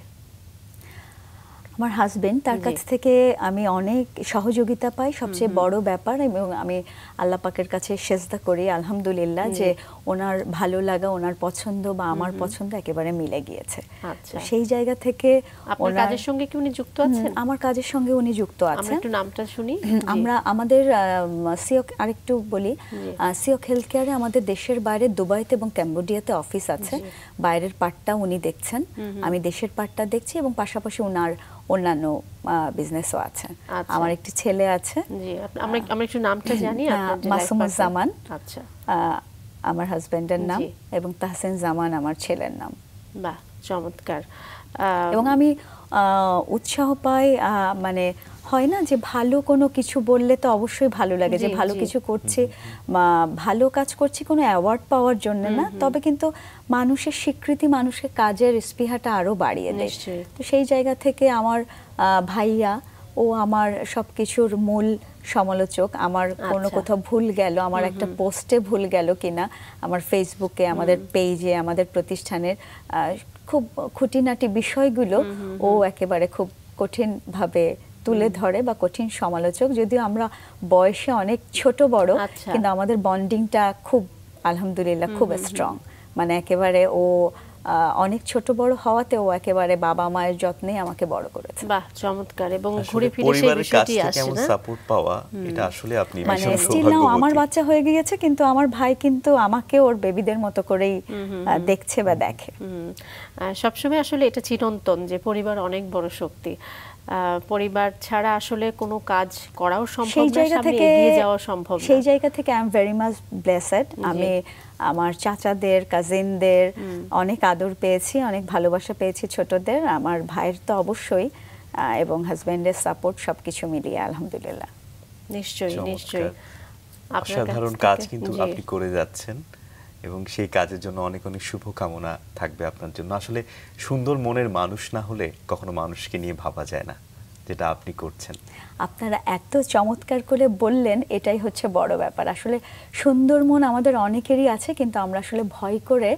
আমার হাজবেন্ড, তার কাছ থেকে আমি অনেক সহযোগিতা পাই, সবচেয়ে বড় ব্যাপার। এবং আমি আল্লাহ পাকের কাছে সেজদা করি আলহামদুলিল্লাহ যে ওনার ভালো লাগা, ওনার পছন্দ বা আমার পছন্দ একেবারে মিলে গিয়েছে। সেই জায়গা থেকে আপনার কাজের সঙ্গে কি উনি যুক্ত আছেন? আমার কাজের সঙ্গে উনি যুক্ত আছেন। আমরা একটু নামটা শুনি। আমরা আমাদের সিওক, আরেকটু বলি, সিওক হেলথ কেয়ারে আমাদের দেশের বাইরে দুবাইতে এবং ক্যাম্বোডিয়াতে অফিস আছে। বাইরের পার্টটা উনি দেখছেন, আমি দেশের পার্টটা দেখছি, এবং পাশাপাশি ওনার অন্যান্য বিজনেসও আছে। আমার একটি ছেলে আছে। জি, আমরা একটু নামটা জানি। মাসুমুজ্জামান আচ্ছা আমার হাজবেন্ডের নাম, এবং তাহসিন জামান আমার ছেলের নাম। বাহ, চমৎকার। এবং আমি উৎসাহ পাই, মানে হয় না যে ভালো কোনো কিছু বললে তো অবশ্যই ভালো লাগে যে ভালো কিছু করছি, ভালো কাজ করছি কোনো অ্যাওয়ার্ড পাওয়ার জন্য না, তবে কিন্তু মানুষের স্বীকৃতি মানুষের কাজের স্পৃহাটা আরো বাড়িয়ে দেয়। তো সেই জায়গা থেকে আমার ভাইয়া ও আমার সবকিছুর মূল সমালোচক। আমার কোনো কোথাও ভুল গেল, আমার একটা পোস্টে ভুল গেল কিনা, আমার ফেসবুকে, আমাদের পেজে, আমাদের প্রতিষ্ঠানের খুব খুঁটিনাটি বিষয়গুলো ও একেবারে খুব কঠিনভাবে তুলে ধরে, বা কঠিন সমালোচক। যদিও আমরা বয়সে অনেক ছোট বড়, কিন্তু আমাদের বন্ডিংটা খুব আলহামদুলিল্লাহ খুব স্ট্রং। মানে একেবারে ও অনেক ছোট বড় হওয়াতে ও একেবারে বাবা মায়ের যত্নে আমাকে বড় করেছে। বাহ, চমৎকার। এবং ঘুরে ফিরে সেই পরিবারের কাছ বিষয়টি থেকে আসে এমন না? সাপোর্ট পাওয়া, এটা আসলে আপনি মানে ভীষণ স্টিল নাও আমার সৌভাগ্যবতী। বাচ্চা হয়ে গিয়েছে, কিন্তু আমার ভাই কিন্তু আমাকে ওর বেবিদের মতো করেই দেখছে বা দেখে। সবসময় আসলে এটা চিরন্তন যে পরিবার অনেক বড় শক্তি। পরিবার ছাড়া আসলে কোনো কাজ করাও সম্ভব সেই না, জায়গা সামনে থেকে এগিয়ে যাওয়া সম্ভব না। সেই জায়গা থেকে I am very much blessed. আমি আমার চাচাদের, কাজিনদের অনেক আদর পেয়েছি, অনেক ভালোবাসা পেয়েছি ছোটদের, আমার ভাইয়ের তো অবশ্যই, এবং হাজবেন্ডের সাপোর্ট, সবকিছু মিলিয়ে আলহামদুলিল্লাহ। নিশ্চয়ই নিশ্চয়ই। অসাধারণ কাজ কিন্তু আপনি করে যাচ্ছেন, এবং সেই কাজের জন্য অনেক অনেক শুভকামনা থাকবে আপনার জন্য। আসলে সুন্দর মনের মানুষ না হলে কখনো মানুষকে নিয়ে ভাবা যায় না, যেটা আপনি করছেন। আপনারা এত চমৎকার করে বললেন, এটাই হচ্ছে বড় ব্যাপার। আসলে সুন্দর মন আমাদের অনেকেরই আছে, কিন্তু আমরা আসলে ভয় করে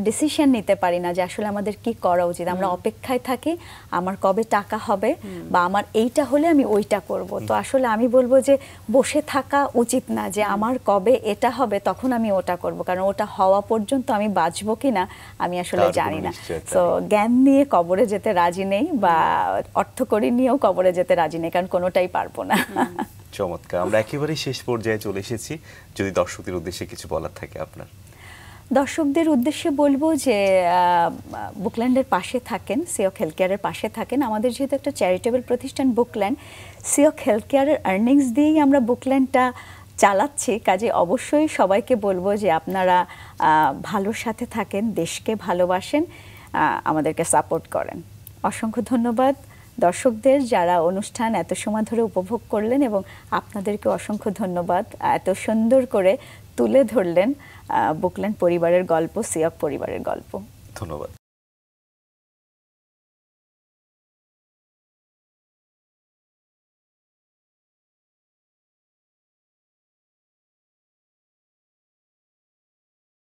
ডিসিশন নিতে পারি না যে আসলে আমাদের কি করা উচিত। আমরা অপেক্ষায় থাকি আমার কবে টাকা হবে, বা আমার এইটা হলে আমি ওইটা করব। তো আসলে আমি বলবো যে বসে থাকা উচিত না, যে আমার কবে এটা হবে তখন আমি ওটা করব, কারণ ওটা হওয়া পর্যন্ত আমি বাঁচবো কিনা আমি আসলে জানি না। তো জ্ঞান নিয়ে কবরে যেতে রাজি নেই, বা অর্থকড়ি নিয়েও কবরে যেতে রাজি নেই, কারণ কোনোটাই পারবো না। চমৎকার। আমরা একেবারেই শেষ পর্যায়ে চলে এসেছি, যদি দর্শকদের উদ্দেশ্যে কিছু বলার থাকে আপনার। দর্শকদের উদ্দেশ্যে বলবো যে বুকল্যান্ডের পাশে থাকেন, সিওক হেলথ কেয়ারের পাশে থাকেন। আমাদের যেহেতু একটা চ্যারিটেবল প্রতিষ্ঠান বুকল্যান্ড, সিওক হেলথ কেয়ারের আর্নিংস দিয়েই আমরা বুকল্যান্ডটা চালাচ্ছি, কাজে অবশ্যই সবাইকে বলবো যে আপনারা ভালোর সাথে থাকেন, দেশকে ভালোবাসেন, আমাদেরকে সাপোর্ট করেন। অসংখ্য ধন্যবাদ দর্শকদের যারা অনুষ্ঠান এত সময় ধরে উপভোগ করলেন, এবং আপনাদেরকে অসংখ্য ধন্যবাদ এত সুন্দর করে তুলে ধরলেন বুকল্যান্ড পরিবারের গল্প, সিওক পরিবারের গল্প। ধন্যবাদ।